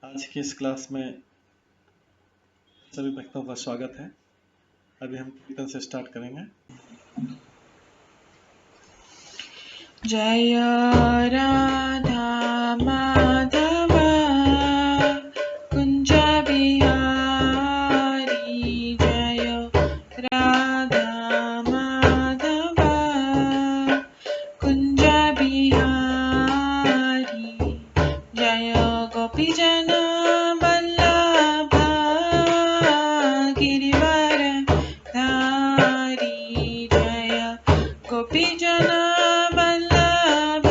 आज की इस क्लास में सभी भक्तों का स्वागत है। अभी हम कीर्तन से स्टार्ट करेंगे। जय राधा माधव कुंज बिहारी, जय राधा माधव कुंज बिहारी, जय गोपीजन वल्लभ गिरिवर धारी, जय गोपीजन वल्लभ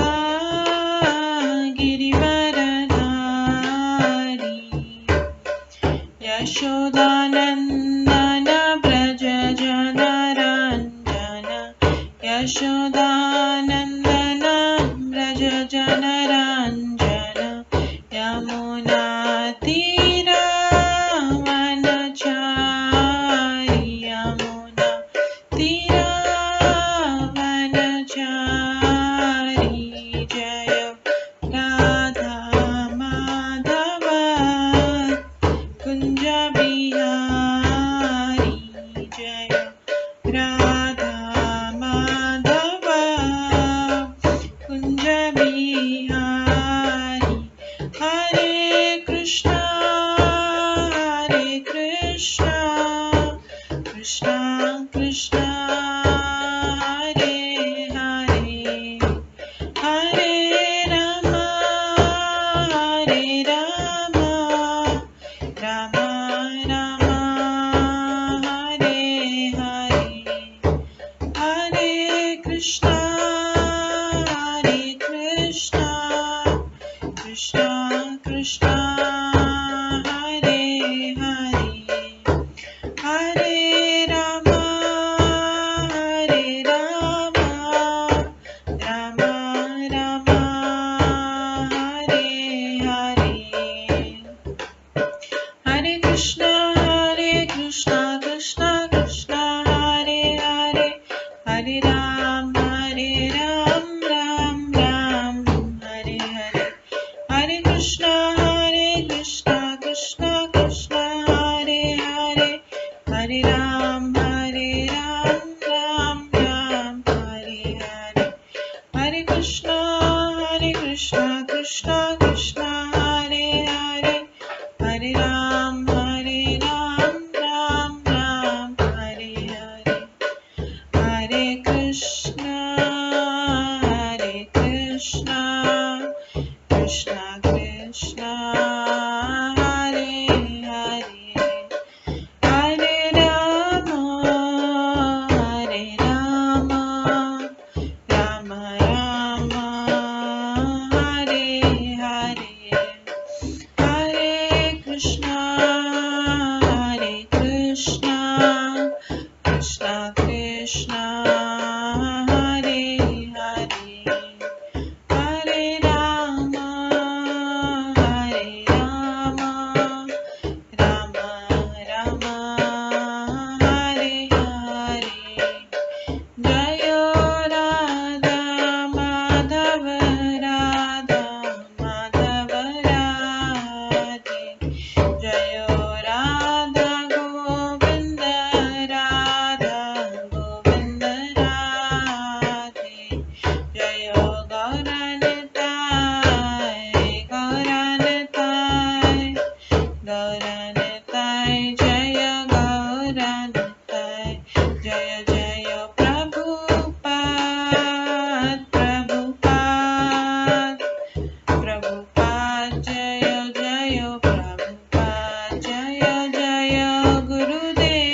गिरिवर धारी, यशोदानंदन व्रज जनरंजन, यशोदानंदन व्रज जनरंजन, यमुना तीरावनचारी, यमुना तीरावनचारी, जय राधा माधव कुंज बिहारी, जय राधा माधव कुंज बिहारी, हरे कृष्णा कृष्णा कृष्णा हरे हरे, हरे राम राम राम हरे हरे, हरे कृष्णा कृष्णा कृष्णा हरे हरे, हरे राम राम राम हरे हरे, हरे कृष्णा कृष्णा कृष्णा हरे हरे, हरे राम राम राम हरे हरे, हरे कृष्णा कृष्णा कृष्णा हरे हरे, हरे राम राम राम हरे हरे, हरे कृष्णा कृष्णा कृष्णा हरे हरे, हरे राम राम राम हरे हरे, हरे कृष्णा कृष्णा कृष्णा हरे हरे, हरे राम राम राम हरे हरे, हरे कृष्णा कृष्णा कृष्णा हरे हरे, हरे राम राम राम हरे हरे, जय राधा माधव राधे, जय राधा गोविंद राधे, जय गौरनिताय जय गौरनिताय, जय जय प्रभुपाद जय जय प्रभुपाद, जय जय गुरुदेव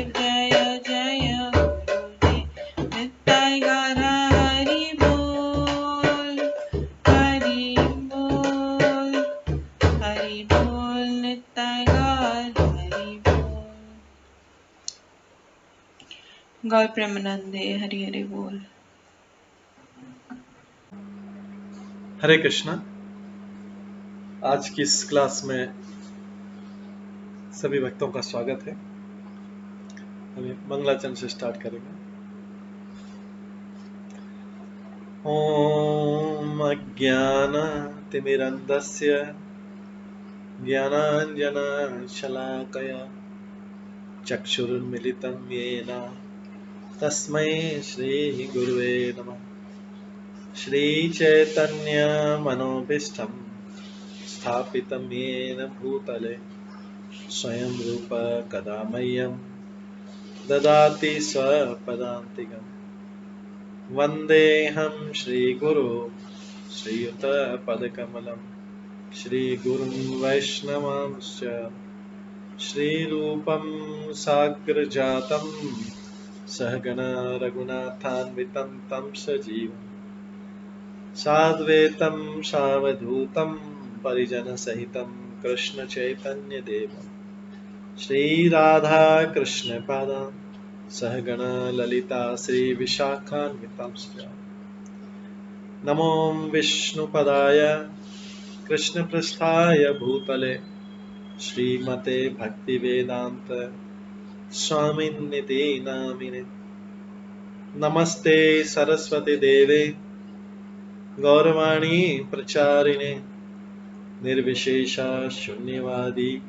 जय जय गुरुदेव, नित्य गौर हरि बोल नित्य गौर हरि बोल। गौर प्रेमानंदे हरि हरि बोल। हरे कृष्णा। आज की इस क्लास में सभी भक्तों का स्वागत है। अभी मंगलाचरण से स्टार्ट करेंगे। ॐ अज्ञानतिमिरन्धस्य ज्ञानाञ्जनशलाकया चक्षुरुन्मिलितं येन तस्मै श्रीगुरुवे नमः। श्रीचैतन्यमनोभीष्टं स्थापितं येन भूतले स्वयं रूप कदा मह्यं ददाति स्वपदान्तिकम्। वन्देऽहं श्रीगुरो श्रीयुतपदकमलं श्रीगुरुं वैष्णवांश्च श्रीरूपं साग्रजातं सहगण रघुनाथान्वितं तं सजीवं साद्वैतं सावधूतं परिजनसहितं कृष्णचैतन्यदेवं श्रीराधाकृष्णपादान् सहगण ललिता श्रीविशाखान्वितांश्च नमो विष्णुपदाय कृष्णपृष्ठाय भूतले श्रीमते भक्तिवेदान्त स्वामिन्निति नामिने। नमस्ते सरस्वती देवे गौरवाणी प्रचारिणे निर्विशेष शून्यवादी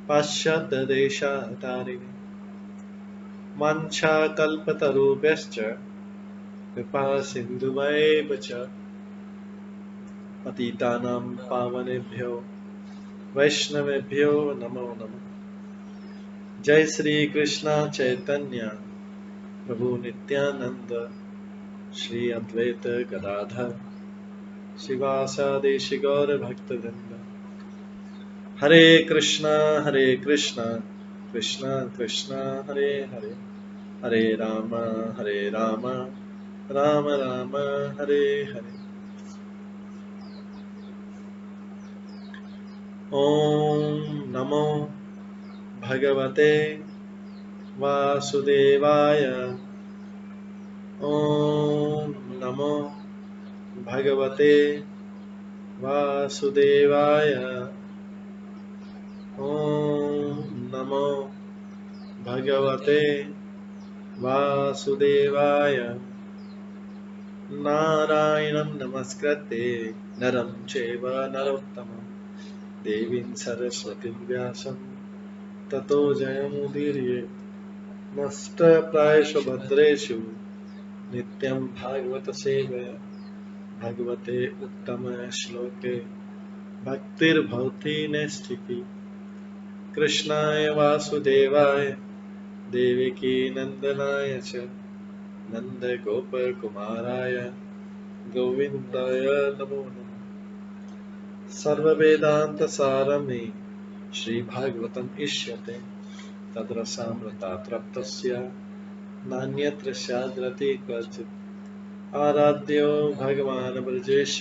पाश्चात्य देशतारिणे। वाञ्छाकल्पतरुभ्यश्च कृपा सिन्धुभ्येव च पतितानां पावनेभ्यो वैष्णवेभ्यो नमो नमः। जय श्री कृष्ण चैतन्य प्रभु नित्यानंद श्री अद्वैत गदाधर शिवासादि गौर भक्तवृंद। हरे कृष्णा कृष्णा कृष्णा हरे हरे, हरे राम राम राम हरे हरे। ओम नमो भगवते वासुदेवाय। ओम नमो भगवते वासुदेवाय। ओम नमो भगवते वासुदेवाय। नारायणं नमस्कृत्य नरं चैव नरोत्तमं देवीं सरस्वतीं व्यासं ततो जयमुदीरये। नष्टप्रायेषु भद्रेषु नित्यं भागवत सेवया भगवते उत्तम श्लोके भक्तिर्भवति नैष्ठिकी। कृष्णाय वासुदेवाय देवकी नंदनाय च नन्दगोपकुमाराय गोविन्दाय नमो नमः। सर्ववेदान्तसारमे श्रीभागवतम् इष्यते तद्रसामृतात् नान्यत्र स्याद्रति क्वचित्। आराध्यो भगवान् ब्रजेश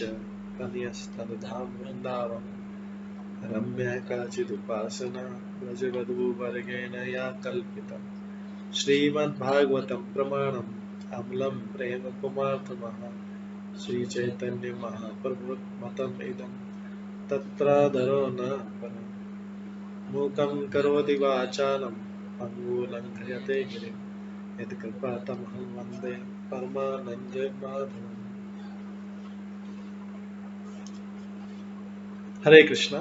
कन्यस्तनधाम वृन्दावन रम्या काचिदुपासना व्रजवधूवर्गेण या कल्पिता। श्रीमद्भागवतं प्रमाणम् अमलं प्रेमकुमार्थमः श्रीचैतन्यमहाप्रभुमतम् इदं तत्रादरो न परम्। मूकं करोति वाचालं पङ्गुलङ्घयते गिरिं यत्कृपातमहं वन्दे परमानन्दमाधवम्। हरे कृष्णा।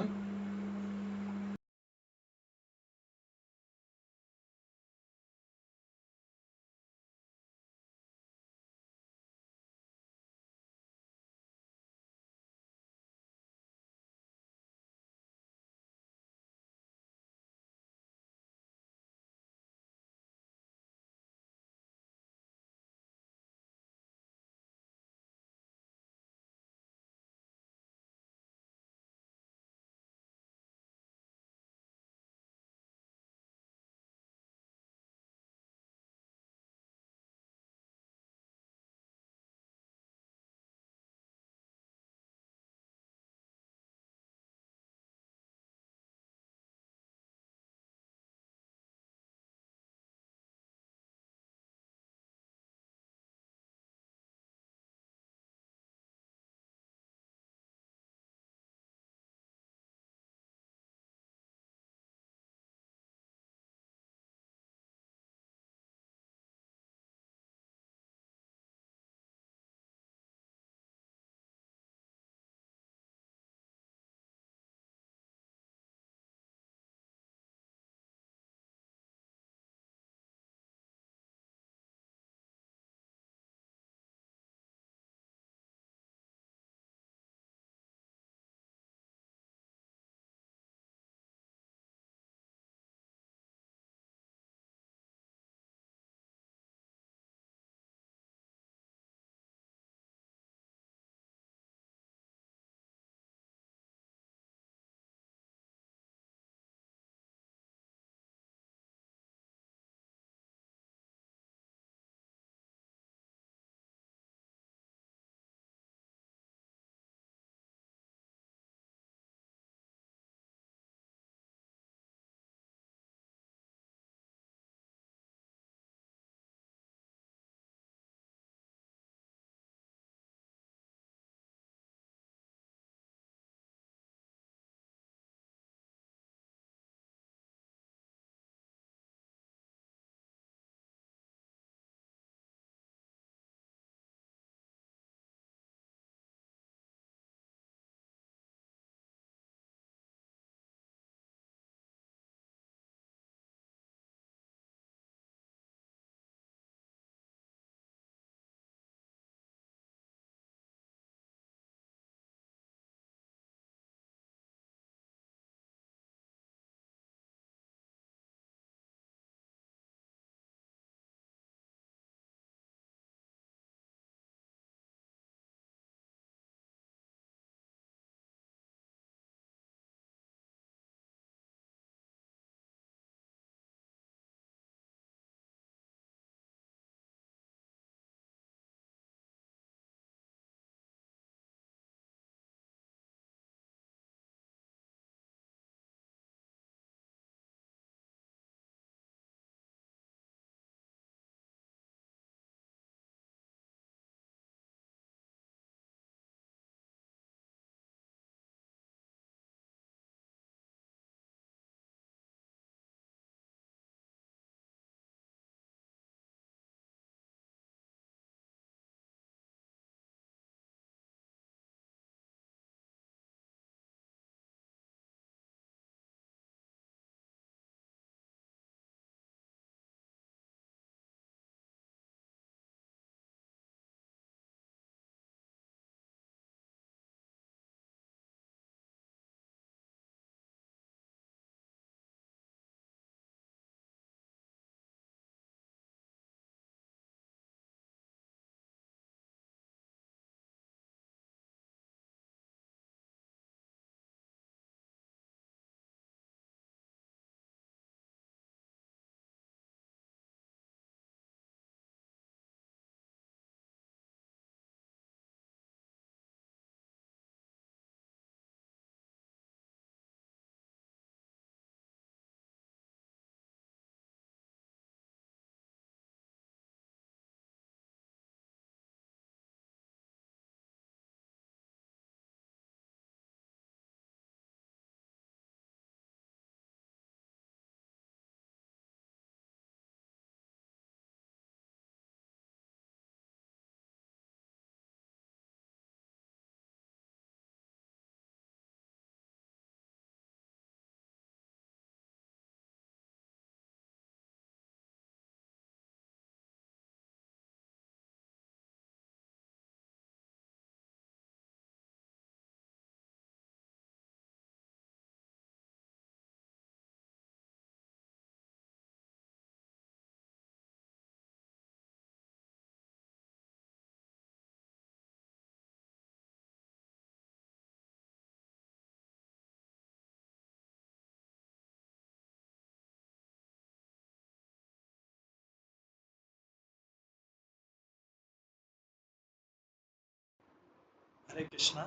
हरे कृष्णा।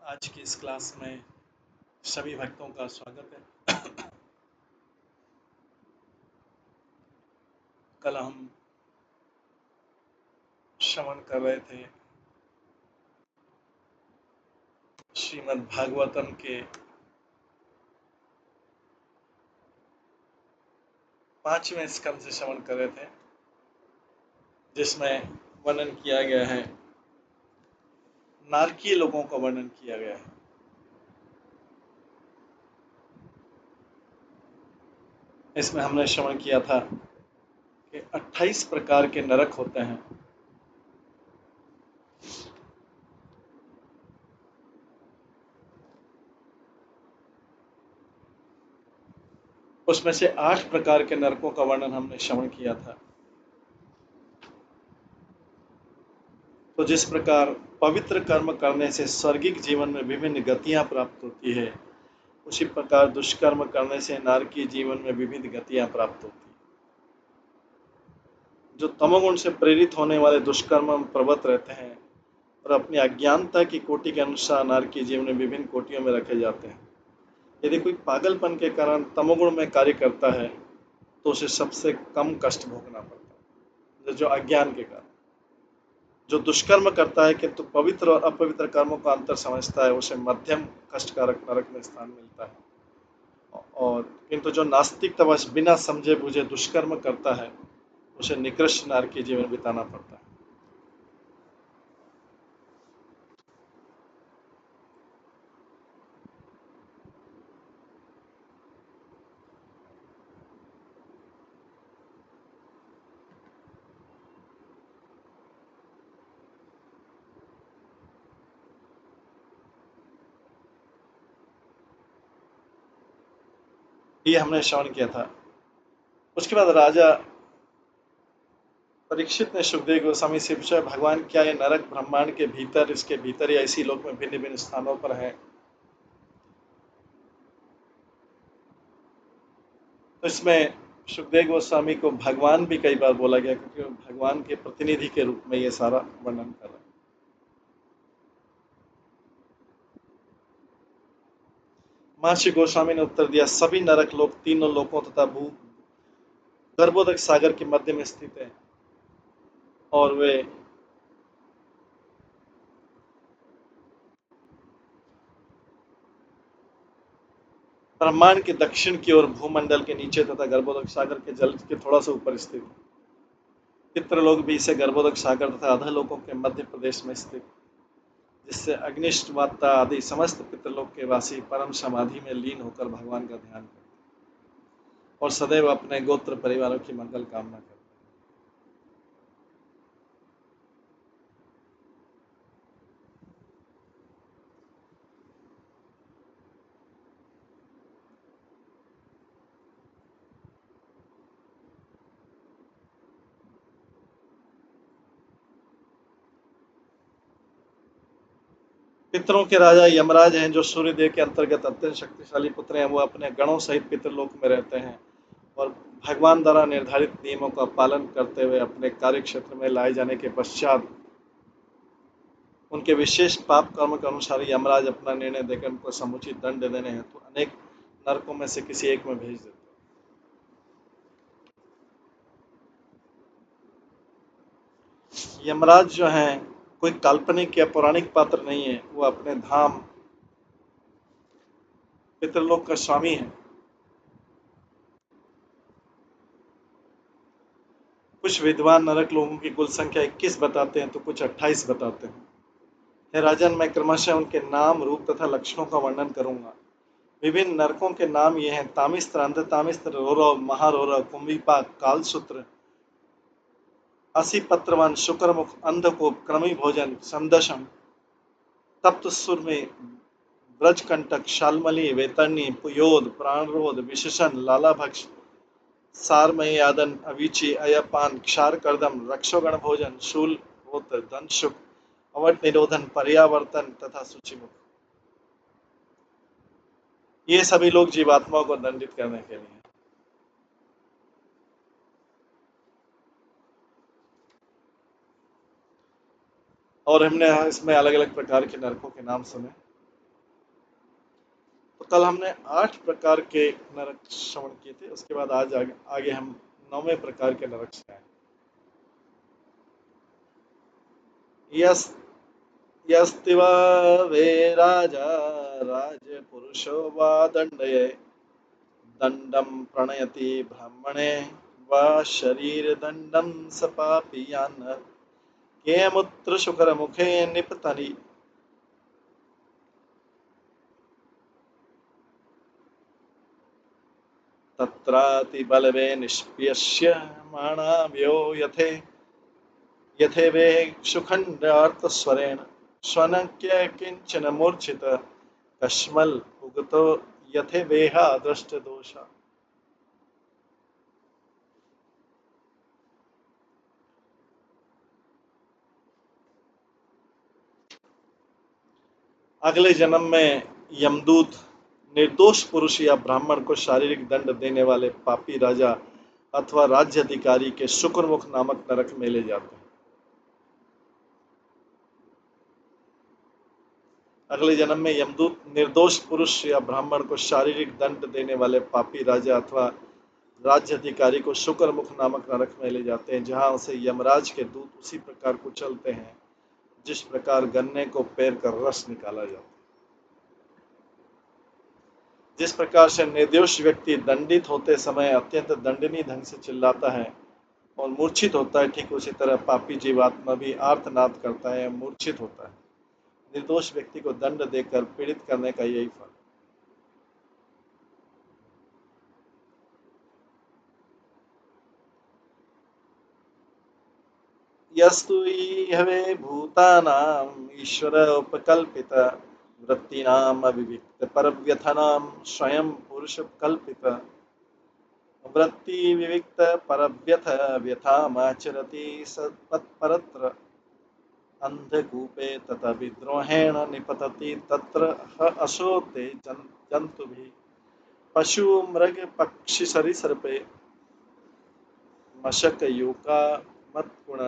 आज की इस क्लास में सभी भक्तों का स्वागत है। कल हम श्रवण कर रहे थे श्रीमद् भागवतम के 5वें स्कंद से श्रवण कर रहे थे, जिसमें वर्णन किया गया है, नारकीय लोगों का वर्णन किया गया है। इसमें हमने श्रवण किया था कि 28 प्रकार के नरक होते हैं। उसमें से 8 प्रकार के नरकों का वर्णन हमने श्रवण किया था। तो जिस प्रकार पवित्र कर्म करने से स्वर्गिक जीवन में विभिन्न गतियां प्राप्त होती है, उसी प्रकार दुष्कर्म करने से नारकीय जीवन में विविध गतियां प्राप्त होती है। जो तमोगुण से प्रेरित होने वाले दुष्कर्म में प्रवृत्त रहते हैं और अपनी अज्ञानता की कोटि के अनुसार नारकीय जीवन में विभिन्न कोटियों में रखे जाते हैं। यदि कोई पागलपन के कारण तमोगुण में कार्य करता है तो उसे सबसे कम कष्ट भोगना पड़ता है, जो अज्ञान के कारण। जो दुष्कर्म करता है किंतु पवित्र और अपवित्र कर्मों का अंतर समझता है, उसे मध्यम कष्टकारक नरक में स्थान मिलता है। और किंतु जो नास्तिकतावश बिना समझे बूझे दुष्कर्म करता है, उसे निकृष्ट नारकीय जीवन बिताना पड़ता है। ये हमने श्रवण किया था। उसके बाद राजा परीक्षित ने सुखदेव गोस्वामी से पूछा, भगवान क्या ये नरक ब्रह्मांड के भीतर, इसके भीतर या इसी लोक में भिन्न भिन्न स्थानों पर है? तो इसमें सुखदेव गोस्वामी को भगवान भी कई बार बोला गया, क्योंकि भगवान के प्रतिनिधि के रूप में ये सारा वर्णन कर रहा है। महर्षि गोस्वामी ने उत्तर दिया, सभी नरक लोक तीनों लोकों तथा भू गर्भोदक सागर के मध्य में स्थित है और वे ब्रह्मांड के दक्षिण की ओर भूमंडल के नीचे तथा गर्भोदक सागर के जल के थोड़ा सा ऊपर स्थित है। पितृलोक भी इसे गर्भोदक सागर तथा अधोलोकों के मध्य प्रदेश में स्थित, जिससे अग्निष्ट वाता आदि समस्त पितृलोक के वासी परम समाधि में लीन होकर भगवान का ध्यान करते और सदैव अपने गोत्र परिवारों की मंगल कामना करते। पितरों के राजा यमराज हैं, जो सूर्यदेव के अंतर्गत अत्यंत शक्तिशाली पुत्र हैं। वो अपने गणों सहित पितृलोक में रहते हैं और भगवान द्वारा निर्धारित नियमों का पालन करते हुए अपने कार्य क्षेत्र में लाए जाने के पश्चात उनके विशेष पाप कर्म के अनुसार यमराज अपना निर्णय देकर उनको समुचित दंड देने हेतु अनेक नरकों में से किसी एक में भेज देते हैं। यमराज जो हैं, कोई काल्पनिक या पौराणिक पात्र नहीं है। वो अपने धाम पितृलोक का स्वामी है। कुछ विद्वान नरक लोगों की कुल संख्या 21 बताते हैं तो कुछ 28 बताते हैं। हे राजन, मैं क्रमशः उनके नाम, रूप तथा लक्षणों का वर्णन करूंगा। विभिन्न नरकों के नाम ये हैं: तामिस्त्र, अंधतामिस्त्र, रौरव, महारौरव, कुंभीपाक, कालसूत्र, असीपत्रवन, शुक्रमुख, अंधकूप, क्रमी भोजन, संदशम, तप्तसुर में ब्रजकंटक, शालमली, वेतरणी, पुयोद, प्राणरोध, विशेषण, लालाभक्ष, सारमयी, आदन, अवीची, अयपान, क्षार कर्दम, रक्षोगण भोजन, शूल, होत्र, दंशुक, अवट निरोधन, पर्यावर्तन तथा सूचिमुख। ये सभी लोग जीवात्माओं को दंडित करने के लिए। और हमने इसमें अलग अलग प्रकार के नरकों के नाम सुने। तो कल हमने 8 प्रकार के नरक श्रवण किए थे। उसके बाद आज आगे हम 9वें प्रकार के नरक से आए। यस यस्तिव वे राजा राजपुरुषो वा दण्डये दण्डं प्रणयति ब्रह्मणे वा शरीरदण्डं स पापीयान् केमुत्र शुकरमुखे निपतति तत्रातिबलवे निष्प्यस्य माणाव्यो यथेवे सुखण्डार्थस्वरेण स्वनक्य किञ्चन मूर्छित कश्मल उगतो यथेवेहा दृष्टदोषा। अगले जन्म में यमदूत निर्दोष पुरुष या ब्राह्मण को शारीरिक दंड देने वाले पापी राजा अथवा राज्य अधिकारी के शुक्रमुख नामक नरक में ले जाते हैं। अगले जन्म में यमदूत निर्दोष पुरुष या ब्राह्मण को शारीरिक दंड देने वाले पापी राजा अथवा राज्य अधिकारी को शुक्रमुख नामक नरक में ले जाते हैं, जहां उसे यमराज के दूत उसी प्रकार कुचलते हैं जिस प्रकार गन्ने को पेर कर रस निकाला जाता है। जिस प्रकार से निर्दोष व्यक्ति दंडित होते समय अत्यंत दंडनीय ढंग से चिल्लाता है और मूर्छित होता है, ठीक उसी तरह पापी जीवात्मा भी आर्तनाद करता है, मूर्छित होता है। निर्दोष व्यक्ति को दंड देकर पीड़ित करने का यही फल। यस्तु हवे भूतानाम ईश्वर उपकल्पित वृत्तिनाम अविविक्त परव्यथनाम स्वयं पुरुष कल्पित वृत्ति विविक्त परव्यथ व्यथामाचरति सत्परत्र अंधकूपे तथा विद्रोहेण निपतति तत्र अशोते जंतुभिः पशु मृग पक्षी सरीसृपे मशक यूका मत्कुण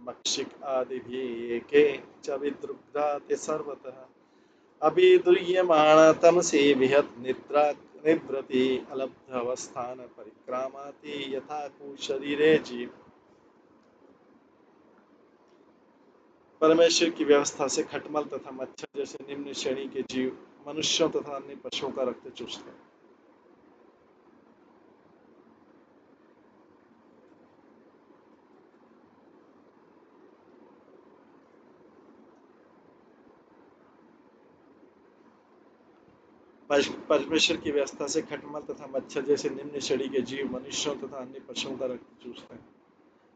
मक्षिक आदिभिः एके च विद्रुग्धाति सर्वतः अभिदुह्यमाण तमसि विहत निद्रा निवृत्ति अलब्ध अवस्थान परिक्रामाति यथा कुशरीरे जीव। परमेश्वर की व्यवस्था से खटमल तथा मच्छर जैसे निम्न श्रेणी के जीव मनुष्यों तथा अन्य पशुओं का रक्त चूसते हैं। परमेश्वर की व्यवस्था से खटमल तथा मच्छर जैसे निम्न श्रेणी के जीव मनुष्यों तथा अन्य पशुओं का रक्त चूसते हैं।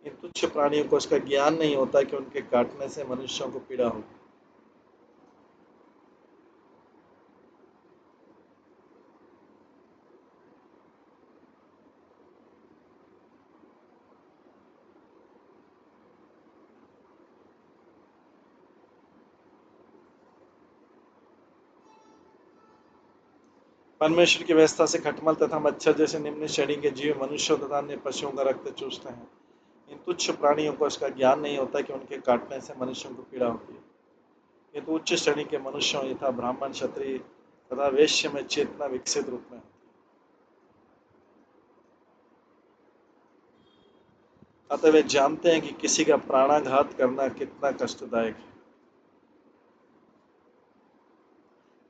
इन तुच्छ प्राणियों को इसका ज्ञान नहीं होता कि उनके काटने से मनुष्यों को पीड़ा होगी। परमेश्वर की व्यवस्था से खटमल तथा मच्छर जैसे निम्न श्रेणी के जीव मनुष्यों तथा अन्य पशुओं का रक्त चूसते हैं। इन तुच्छ प्राणियों को इसका ज्ञान नहीं होता कि उनके काटने से मनुष्यों को पीड़ा होती है। ये तो उच्च श्रेणी के मनुष्यों यथा ब्राह्मण क्षत्रिय तथा वैश्य में चेतना विकसित रूप में। अतः वे जानते हैं कि किसी का प्राणाघात करना कितना कष्टदायक है।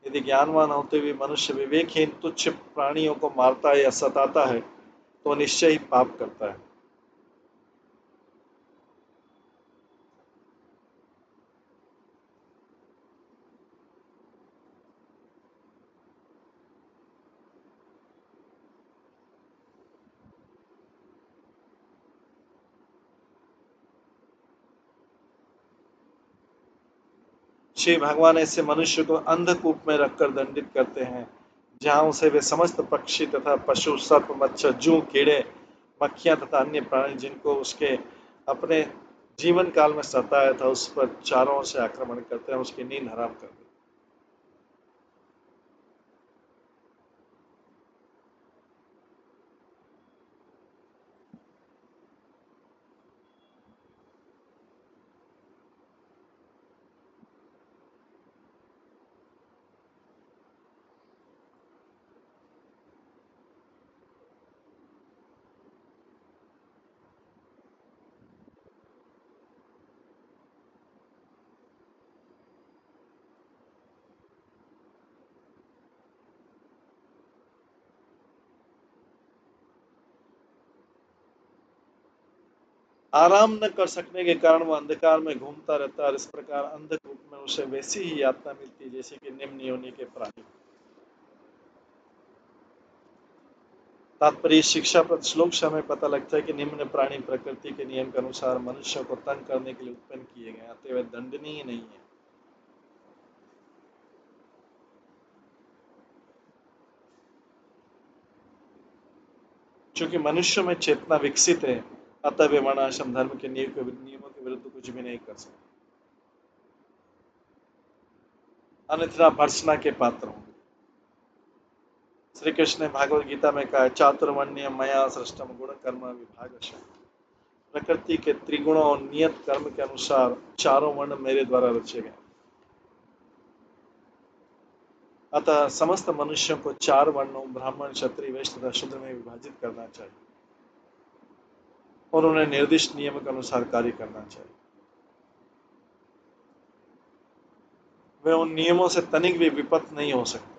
यदि ज्ञानवान होते हुए मनुष्य विवेकहीन तुच्छ प्राणियों को मारता है या सताता है तो निश्चय ही पाप करता है। श्री भगवान ऐसे मनुष्य को अंधकूप में रखकर दंडित करते हैं, जहां उसे वे समस्त पक्षी तथा पशु सर्प मच्छर जू कीड़े मक्खियां तथा अन्य प्राणी जिनको उसके अपने जीवन काल में सताया था उस पर चारों ओर से आक्रमण करते हैं, उसकी नींद हराम कर देते हैं। आराम न कर सकने के कारण वह अंधकार में घूमता रहता है और इस प्रकार अंधकूप में उसे वैसी ही यातना मिलती है जैसे कि निम्न योनि के प्राणी। तात्पर्य शिक्षा पर श्लोक से हमें पता लगता है कि निम्न प्राणी प्रकृति के नियम के अनुसार मनुष्य को तंग करने के लिए उत्पन्न किए गए, अतः वे दंडनीय नहीं है। चूंकि मनुष्य में चेतना विकसित है, अतः वे वर्णाश्रम धर्म के नियमों के विरुद्ध कुछ भी नहीं कर सकते, अन्यथा भर्त्सना के पात्र होंगे। श्री कृष्ण ने भागवत गीता में कहा, चातुर्वर्ण्य मया सृष्टम गुण कर्म विभागश। प्रकृति के त्रिगुणों और नियत कर्म के अनुसार चारों वर्ण मेरे द्वारा रचे गए, अतः समस्त मनुष्यों को चार वर्णों ब्राह्मण क्षत्रिय वैश्य तथा शूद्र में विभाजित करना चाहिए और उन्हें निर्दिष्ट नियम के अनुसार कार्य करना चाहिए। वे उन नियमों से तनिक भी विपत्त नहीं हो सकते।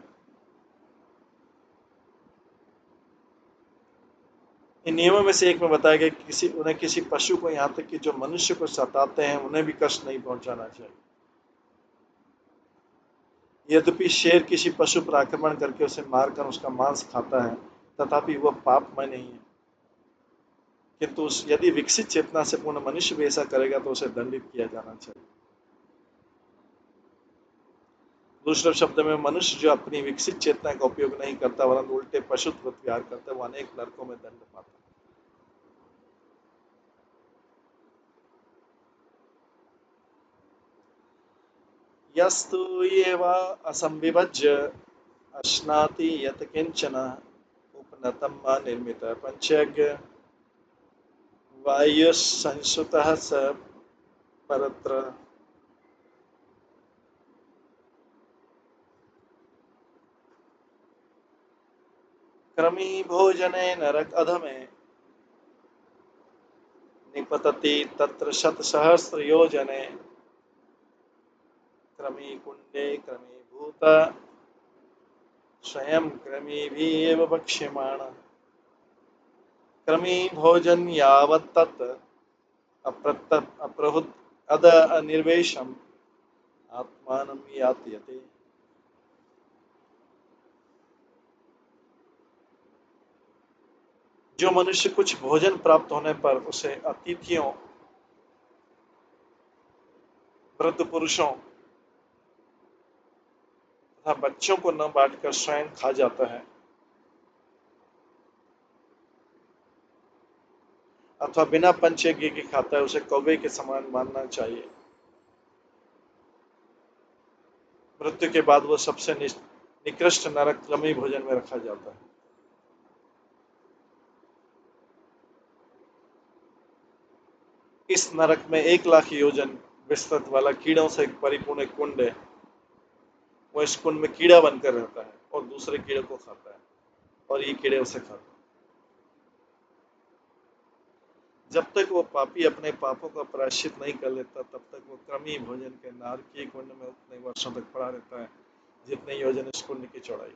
इन नियमों में से एक में बताया गया कि उन्हें किसी पशु को, यहाँ तक कि जो मनुष्य को सताते हैं, उन्हें भी कष्ट नहीं पहुंचाना चाहिए। यद्यपि शेर किसी पशु पर आक्रमण करके उसे मारकर उसका मांस खाता है, तथापि वह पापमय नहीं है, किंतु यदि विकसित चेतना से पूर्ण मनुष्य भी ऐसा करेगा तो उसे दंडित किया जाना चाहिए। दूसरे शब्द में, मनुष्य जो अपनी विकसित चेतना का उपयोग नहीं करता वरन उल्टे पशुत्व व्यवहार करता है, वह अनेक नरकों में दंड पाता है। यस्तु एव असंविभज्य अश्नाति यत किंचन उपनतम निर्मित पंचयज्ञ वायुसंसुतः स परत्र। क्रमी भोजने नरक अधमे निपतति तत्र शतसहस्र योजने। क्रमी कुंडे क्रमी भूत स्वयं क्रमीभिः भक्ष्यमाण। क्रमी भोजन यावत् तत् अप्रहुत अद अनिर्वेशम आत्मानं यात्यते। जो मनुष्य कुछ भोजन प्राप्त होने पर उसे अतिथियों, वृद्ध पुरुषों तथा बच्चों को न बांटकर स्वयं खा जाता है, अथवा बिना पंचयज्ञ के खाता है, उसे कौवे के समान मानना चाहिए। मृत्यु के बाद वह सबसे निकृष्ट नरक क्रमी भोजन में रखा जाता है। इस नरक में 1,00,000 योजन विस्तृत वाला कीड़ों से एक परिपूर्ण कुंड है। वह इस कुंड में कीड़ा बनकर रहता है और दूसरे कीड़े को खाता है और ये कीड़े उसे खाते हैं। जब तक वो पापी अपने पापों का प्रायश्चित नहीं कर लेता, तब तक वो क्रमी भोजन के नारकीय कुंड में उतने वर्षों तक पड़ा रहता है जितने योजन इस कुंड की चौड़ाई।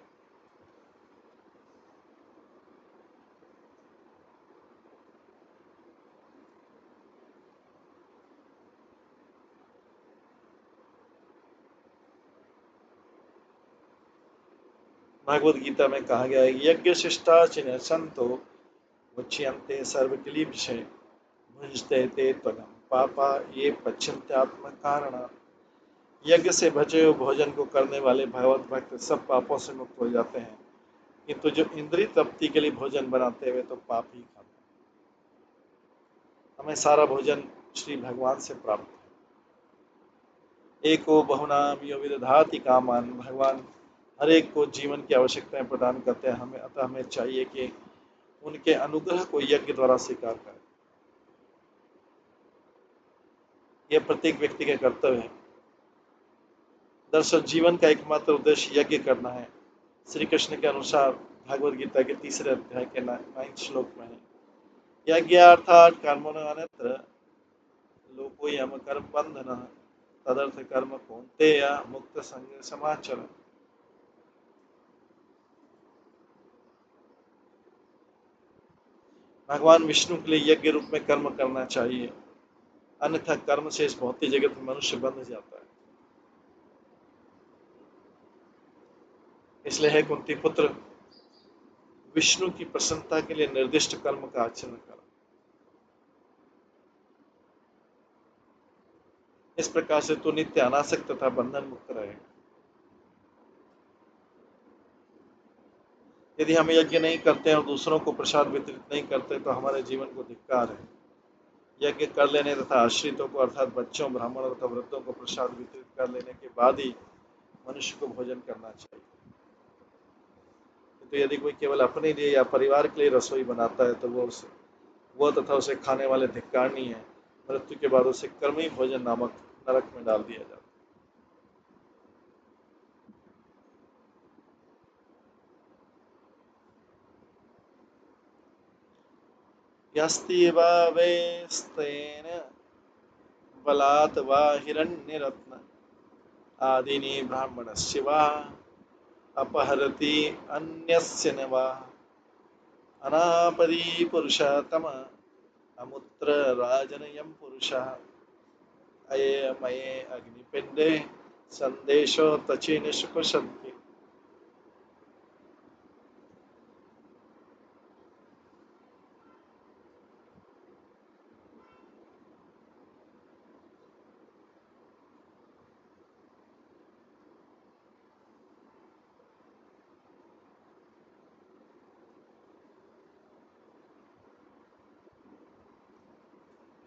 भागवत गीता में कहा गया है, यज्ञ शिष्टाचिन संतो मुच्यन्ते सर्वक्लेशे भुंजते ते त्वगम पापा ये पश्चिंत्यात्म कारण। यज्ञ से बचे हुए भोजन को करने वाले भगवत भक्त सब पापों से मुक्त हो जाते हैं, किंतु जो इंद्रिय तृप्ति के लिए भोजन बनाते हुए तो पाप ही खाते हैं। हमें सारा भोजन श्री भगवान से प्राप्त है। एको बहुनाम यो विदधाति कामान। भगवान हर एक को जीवन की आवश्यकताएं प्रदान करते हैं, अतः हमें चाहिए कि उनके अनुग्रह को यज्ञ द्वारा स्वीकार करें। यह प्रत्येक व्यक्ति का कर्तव्य है। दरअसल जीवन का एकमात्र उद्देश्य यज्ञ करना है। श्री कृष्ण के अनुसार भागवत गीता के 3 अध्याय के 9 श्लोक में है, यज्ञार्थात् कर्मणो अन्यत्र लोकोयम कर्म बंधनः तदर्थ कर्म कौन्तेय मुक्त संग समाचर। भगवान विष्णु के लिए यज्ञ रूप में कर्म करना चाहिए, अन्यथा कर्म से इस भौतिक जगत में मनुष्य बंध जाता है। इसलिए है कुंती पुत्र, विष्णु की प्रसन्नता के लिए निर्दिष्ट कर्म का आचरण करो। इस प्रकार से तू नित्य अनासक्त तथा बंधन मुक्त रहेगा। यदि हम यज्ञ नहीं करते हैं और दूसरों को प्रसाद वितरित नहीं करते तो हमारे जीवन को धिक्कार है। यज्ञ कर लेने तथा आश्रितों को अर्थात बच्चों, ब्राह्मणों तथा वृद्धों को प्रसाद वितरित कर लेने के बाद ही मनुष्य को भोजन करना चाहिए। तो यदि कोई केवल अपने लिए या परिवार के लिए रसोई बनाता है तो वो तथा उसे खाने वाले धिक्कारनी है। मृत्यु के बाद उसे कर्मी भोजन नामक नरक में डाल दिया जाता है। यस्तीवावेस्तेन बलात् वा हिरण्यरत्न आदिनि ब्राह्मणस्य वा अपहरति अन्यस्य न वा अनापदी पुरुषतम अमुत्र राजनयं पुरुषः अये अग्निपिंडे संदेशो तचेन शुपशन्ति।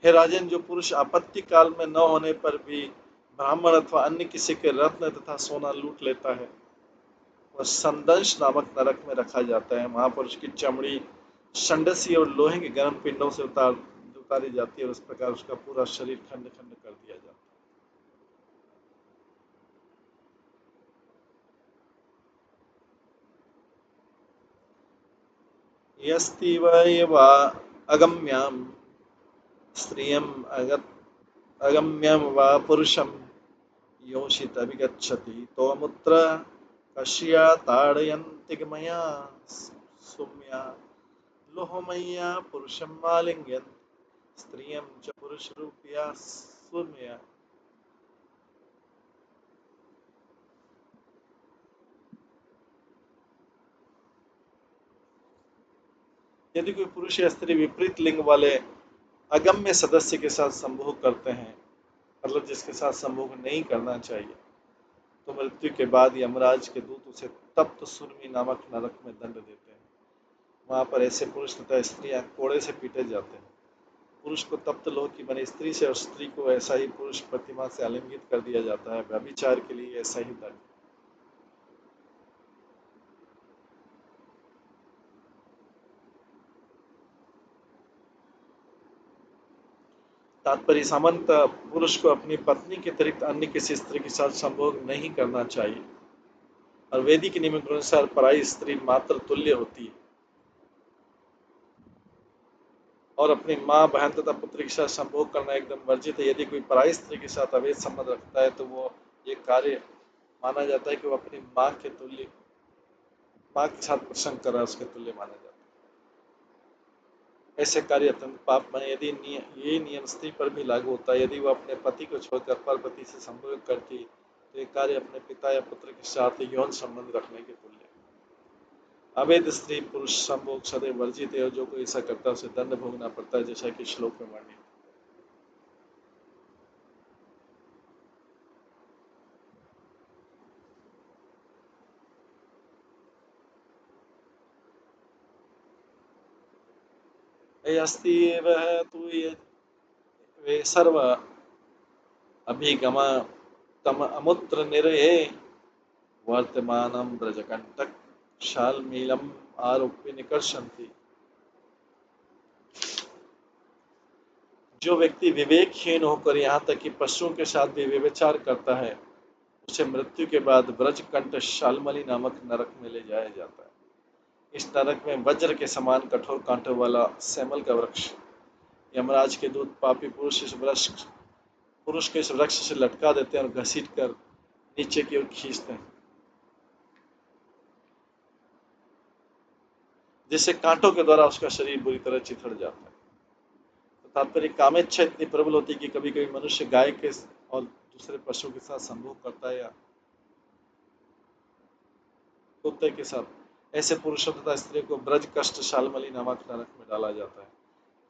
हे राजन, जो पुरुष आपत्ति काल में न होने पर भी ब्राह्मण अथवा अन्य किसी के रत्न तथा सोना लूट लेता है, वह संदंश नामक नरक में रखा जाता है। महापुरुष की चमड़ी षंडसी और लोहे के गर्म पिंडों से उतारी जाती है और इस प्रकार उसका पूरा शरीर खंड खंड कर दिया जाता है। यस्तीव एवा अगम्याम स्त्रियम अगम्यम वा पुरुषम योषित अभिगच्छति तोमुत्र कश्या ताड़यन्तिगमया सौम्या लोहमय्या पुरुषं मालिंगयन् स्त्रियं च पुरुषरूपया सौम्या। यदि कोई पुरुष या स्त्री विपरीत लिंग वाले अगम्य सदस्य के साथ संभोग करते हैं, मतलब जिसके साथ संभोग नहीं करना चाहिए, तो मृत्यु के बाद यमराज के दूत उसे तप्त सुरमी नामक नरक में दंड देते हैं। वहां पर ऐसे पुरुष तथा स्त्रियां कोड़े से पीटे जाते हैं। पुरुष को तप्त लोह की बनी स्त्री से और स्त्री को ऐसा ही पुरुष प्रतिमा से आलिंगित कर दिया जाता है। व्यभिचार के लिए ऐसा ही दंड। तात्पर्य, सामंत पुरुष को अपनी पत्नी के अतिरिक्त अन्य किसी स्त्री के साथ संभोग नहीं करना चाहिए और वैदिक नियम के अनुसार पराई स्त्री मात्र तुल्य होती है और अपनी माँ, बहन तथा पुत्री के साथ संभोग करना एकदम वर्जित है। यदि कोई पराई स्त्री के साथ अवैध संबंध रखता है तो वो ये कार्य माना जाता है कि वो अपनी माँ के साथ प्रसंग कर रहा है, उसके तुल्य माना जाता है। ऐसे कार्य अत्यंत पापमय। यदि ये नियम स्त्री पर भी लागू होता है, यदि वो अपने पति को छोड़कर परपति से संभोग करती तो ये कार्य अपने पिता या पुत्र के साथ यौन संबंध रखने के तुल्य है। अवैध स्त्री पुरुष संभोग सदैव वर्जित है और जो कोई ऐसा करता है उसे दंड भोगना पड़ता है, जैसा कि श्लोक में वर्णित। अस्ति वह तु वे सर्व अभिगम तम अमुत्र निरये वर्तमानं ब्रजकंटक शालमीलम आरोप्य निकर्षन्ति। जो व्यक्ति विवेकहीन होकर यहाँ तक कि पशुओं के साथ भी व्यभिचार करता है, उसे मृत्यु के बाद ब्रजकंठ शालमली नामक नरक में ले जाया जाता है। इस नरक में वज्र के समान कठोर कांटों वाला सैमल का वृक्ष, यमराज के दूत पापी पुरुष को इस वृक्ष से लटका देते हैं और घसीट कर नीचे की ओर खींचते हैं। जिससे कांटों के द्वारा उसका शरीर बुरी तरह चिथड़ जाता है। तो तात्पर्य कामेच्छा इतनी प्रबल होती है कि कभी कभी मनुष्य गाय के और दूसरे पशु के साथ संभोग करता है या कुत्ते के साथ। ऐसे पुरुषों तथा स्त्रियों को ब्रज कष्ट शालमली नामक नरक में डाला जाता है।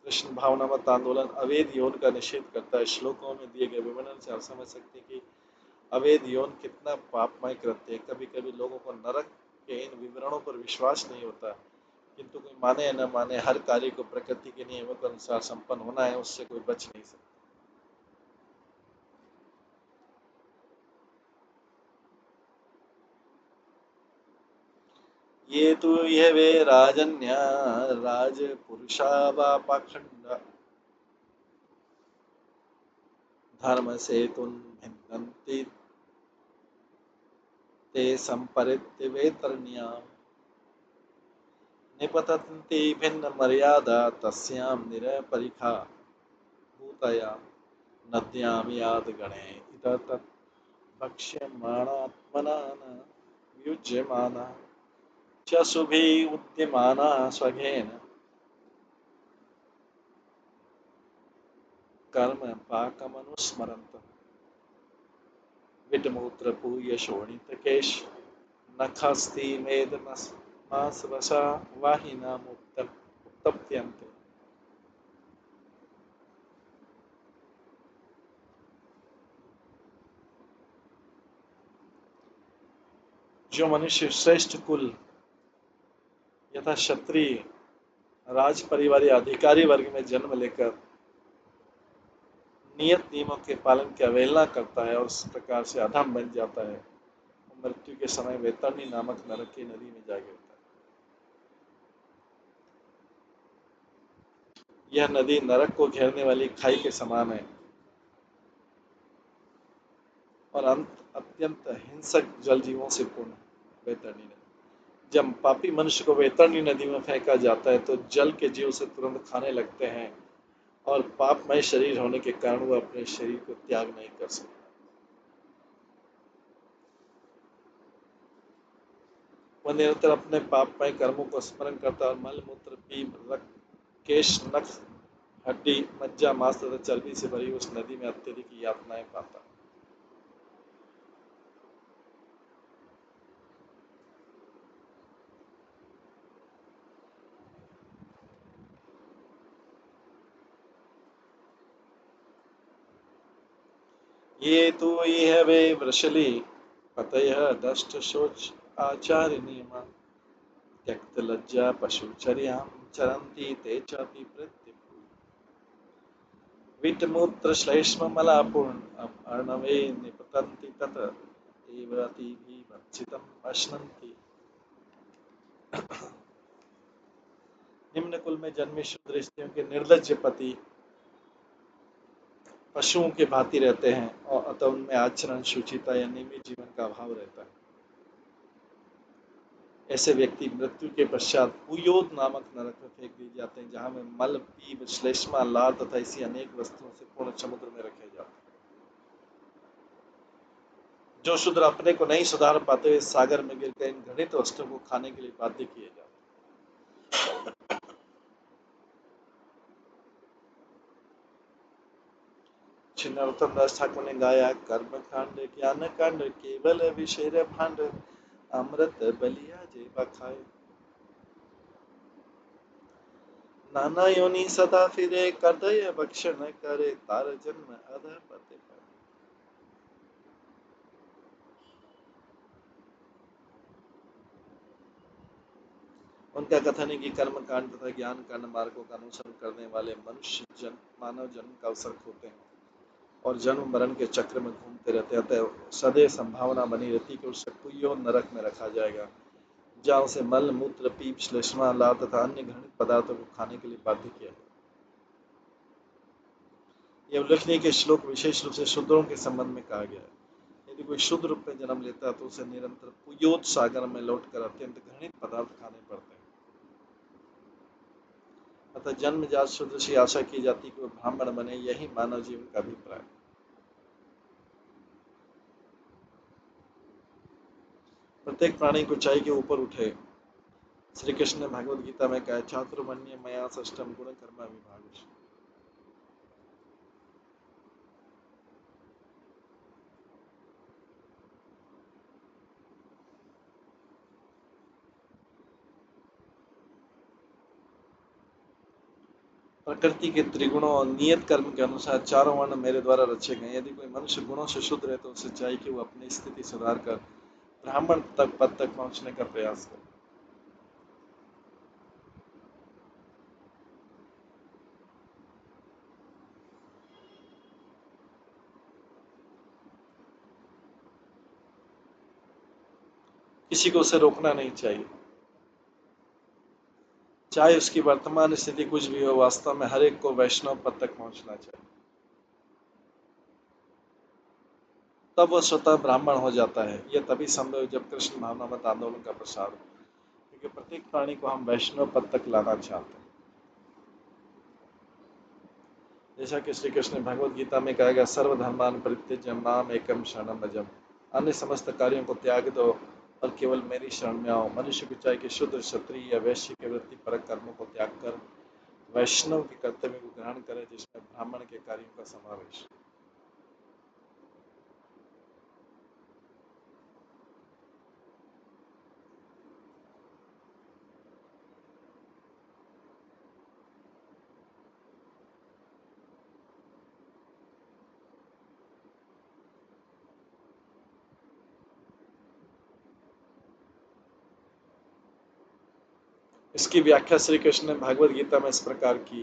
कृष्ण भावनामत आंदोलन अवैध यौन का निषेध करता है। श्लोकों में दिए गए विवरण से आप समझ सकते हैं कि अवैध यौन कितना पापमय कृत्य है। कभी कभी लोगों को नरक के इन विवरणों पर विश्वास नहीं होता, किंतु कोई माने या न माने, हर कार्य को प्रकृति के नियमों के अनुसार संपन्न होना है, उससे कोई बच नहीं सकता। ये तो यह वे राजन्या राजपुरुषा वा पाखंड धर्म सेतुन भिन्नन्ति ते संपरित्य वेतरण्या निपतन्ति भिन्न मर्यादा तस्यां निरपरिखा भूतया नद्यां याद गणे इततत् भक्ष्यमाणात्मना न युज्यमाना च शुभि उद्यमाना स्वघेन कर्म पाकमनुस्मरन्तः विटमूत्र पूय शोणितकेश नखस्ति मेदमासवशा उत्तप्यन्ते। जो मनुष्य श्रेष्ठ कुल यथा क्षत्रिय राज परिवार या अधिकारी वर्ग में जन्म लेकर नियत नियमों के पालन की अवहेलना करता है और उस प्रकार से अधम बन जाता है, वो मृत्यु के समय वैतरणी नामक नरक की नदी में जा गिरता है। यह नदी नरक को घेरने वाली खाई के समान है और अत्यंत हिंसक जल जीवों से पूर्ण है। वैतरणी नदी, जब पापी मनुष्य को वैतरणी नदी में फेंका जाता है तो जल के जीव उसे तुरंत खाने लगते हैं और पापमय शरीर होने के कारण वह अपने शरीर को त्याग नहीं कर सकता। वह निरंतर अपने पापमय कर्मों को स्मरण करता और मल मूत्र पीप रक्त केश नख हड्डी मज्जा मांस तथा चर्बी से भरी उस नदी में अत्यधिक यातनाएं पाता। ये तो यह वे वृषली पतयः दष्ट शोच आचार्य नियमा त्यक्त लज्जा पशुचर्यां चरन्ति ते चापि प्रत्यभूय विटमूत्र श्लेष्म मलापूर्ण अर्णवे निपतन्ति तत एव अतिभिः भक्षितम् अश्नन्ति। निम्न कुल में जन्मे शूद्र स्त्रियों के निर्लज्ज पति पशुओं के भांति रहते हैं और अतः उनमें आचरण शुचिता या नियमित जीवन का अभाव रहता है। ऐसे व्यक्ति मृत्यु के पश्चात पुयोद नामक नरक में फेंक दिए जाते हैं, जहां में मल पीप श्लेष्मा लार तथा ऐसी अनेक वस्तुओं से पूर्ण समुद्र में रखे जाते हैं। जो शूद्र अपने को नहीं सुधार पाते हुए सागर में गिरकर इन घृणित वस्तुओं को खाने के लिए बाध्य किए जाते हैं। श्री नरोत्तम दास ठाकुर ने गाया कर्म कांड ज्ञान कांड केवल विषय भांड अमृत बलिया जे बखाए नाना योनि सदा फिरे करदय भक्षण करे तार जन्म अधः पते पर। उनका कथन है कि कर्म कांड तथा ज्ञान कांड मार्गों का अनुसरण करने वाले मनुष्य जन्म मानव जन्म का अवसर खोते हैं और जन्म मरण के चक्र में घूमते रहते हैं। अतः सदैव संभावना बनी रहती कि उससे कुयो नरक में रखा जाएगा, जहाँ उसे मल मूत्र पीप श्लेष्मा लार तथा अन्य घृणित पदार्थों को खाने के लिए बाध्य किया जाए। यह उल्लेखनीय कि श्लोक विशेष रूप से शूद्रों के संबंध में कहा गया है। यदि कोई शुद्ध रूप में जन्म लेता है तो उसे निरंतर पुयोत सागर में लौटकर अत्यंत घृणित पदार्थ खाने पड़ते हैं। अतः जन्मजात शूद्र से आशा की जाती कि वह ब्राह्मण बने, यही मानव जीवन का अभिप्राय। प्रत्येक प्राणी को चाहिए कि ऊपर उठे, श्री कृष्ण ने भगवद गीता में कहा, चातुर्मन्य मया षष्ठम गुण कर्म विभाग। प्रकृति के त्रिगुणों और नियत कर्म के अनुसार चारों वर्ण मेरे द्वारा रचे गए। यदि कोई मनुष्य गुणों से शुद्ध है तो उसे चाहिए कि वो अपनी स्थिति सुधार कर ब्राह्मण तक पद तक पहुंचने का प्रयास करे। किसी को उसे रोकना नहीं चाहिए, चाहे उसकी वर्तमान स्थिति कुछ भी हो। वास्तव में हर एक को वैष्णव पद तक पहुंचना चाहिए, तब वह स्वतः ब्राह्मण हो जाता है। यह तभी संभव है जब कृष्ण भावनामत आंदोलन का प्रसार हो, क्योंकि प्रत्येक प्राणी को हम वैष्णव पद तक लाना चाहते हैं। जैसा कि श्री कृष्ण ने भगवद गीता में कहा गया, सर्वधर्मान परित्यज्य माम एकम शरणम भजम। अन्य समस्त कार्यों को त्याग दो और केवल मेरी शरण में आओ। मनुष्य को चाहिए कि शुद्ध क्षत्रिय या वैश्य के वृत्ति परक कर्मों को त्याग कर वैष्णव के कर्तव्य को ग्रहण करे, जिसमें ब्राह्मण के कार्यों का समावेश। इसकी व्याख्या श्री कृष्ण ने भगवद गीता में इस प्रकार की,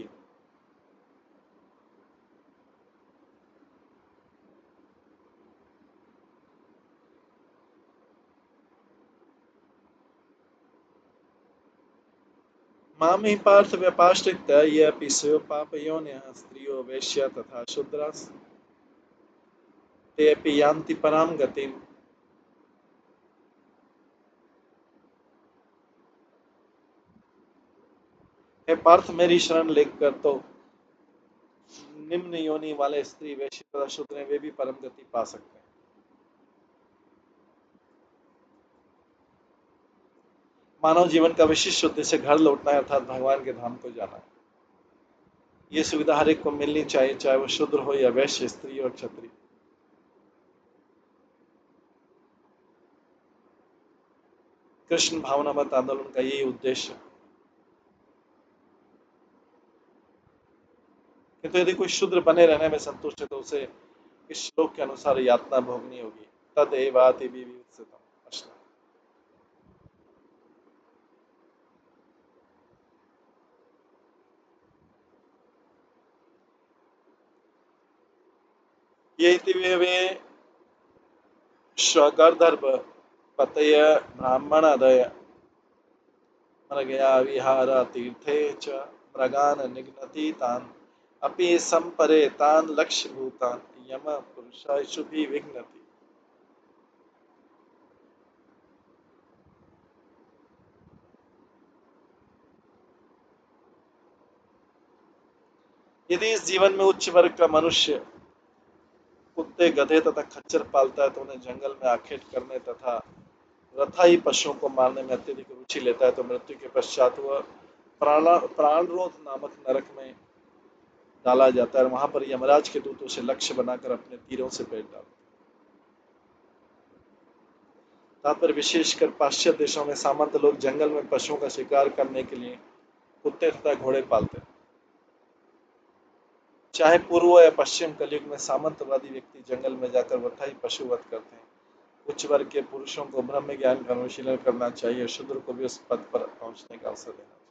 मामी पार्थ व्यपाश्रित्य ये अपि स्यो पापयोनिः स्त्रियो वैश्या तथा शूद्राः ते अपि यान्ति परां गतिम्। हे पार्थ, मेरी शरण लेकर तो निम्न योनि वाले स्त्री वैश्य तथा शूद्र हैं, वे भी परम गति पा सकते हैं। मानव जीवन का विशिष्ट उद्देश्य घर लौटना है, अर्थात भगवान के धाम को जाना है। ये सुविधा हर एक को मिलनी चाहिए, चाहे वो शूद्र हो या वैश्य, स्त्री और क्षत्रिय। कृष्ण भावनामत आंदोलन का यही उद्देश्य है। किंतु यदि कोई शूद्र बने रहने में संतुष्ट है तो उसे इस श्लोक के अनुसार यातना भोगनी होगी। तदेवाति विवित्सितम् अश्नम्। ये वे स्वगर्धर्व पतय ब्राह्मणादय मृगया विहार तीर्थे च मृगान निघ्नति तान् अपि संपरे तान् लक्ष्य भूतान् यम पुरुषाशुभि विघ्नति। यदि इस जीवन में उच्च वर्ग का मनुष्य कुत्ते, गधे तथा खच्चर पालता है तो उन्हें जंगल में आखेट करने तथा रथाई पशुओं को मारने में अत्यधिक रुचि लेता है, तो मृत्यु के पश्चात वह प्राणरोध नामक नरक में डाला जाता है और वहां पर यमराज के दूत उसे लक्ष्य बनाकर अपने तीरों से पेट डालते हैं। तात्पर्य, विशेषकर पाश्चात्य देशों में सामंत लोग जंगल में पशुओं का शिकार करने के लिए कुत्ते तथा घोड़े पालते हैं। चाहे पूर्व या पश्चिम कलयुग में सामंतवादी व्यक्ति जंगल में जाकर वथाई पशु वध करते हैं। उच्च वर्ग के पुरुषों को ब्रह्म ज्ञान का अनुशीलन करना चाहिए और शूद्र को भी उस पद पर पहुंचने का अवसर देना चाहिए।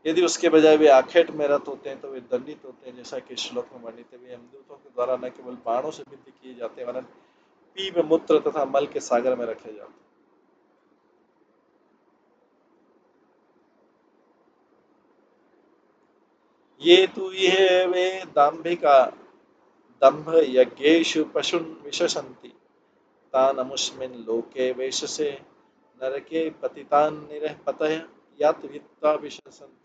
यदि उसके बजाय वे आखेट में रत होते हैं तो वे दंडित होते हैं, जैसा कि श्लोक में वर्णित है। वे यमदूतों के द्वारा न केवल बाणों से विद्ध किए जाते हैं, वरन पीप, मूत्र तथा मल के सागर में रखे जाते हैं। ये तु ये वे दाम्भिका दंभ यज्ञेषु पशुन् विशसन्ति तानमुष्मिन् लोके वैशसे नरके पतितान् निरपतयः यात वित्ता विशसन्ति।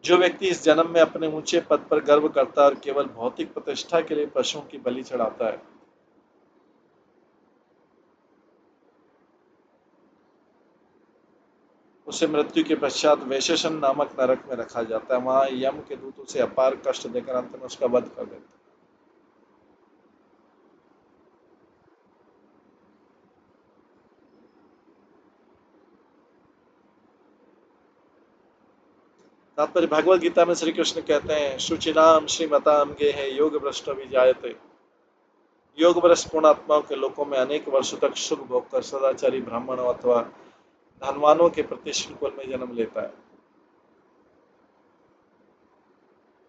जो व्यक्ति इस जन्म में अपने ऊंचे पद पर गर्व करता है और केवल भौतिक प्रतिष्ठा के लिए पशुओं की बलि चढ़ाता है, उसे मृत्यु के पश्चात वैशेषण नामक नरक में रखा जाता है। वहां यम के दूत उसे अपार कष्ट देकर अंत में उसका वध कर देते हैं। तात्पर्य, भगवत गीता में श्री कृष्ण कहते हैं, शुचिनाम श्रीमताम गेहे योग भ्रष्ट विजायते। योग भ्रष्ट पूर्णात्माओं के लोकों में अनेक वर्षों तक सुख भोग कर सदाचारी ब्राह्मणों अथवा धनवानों के प्रतिष्ठित कुल में जन्म लेता है।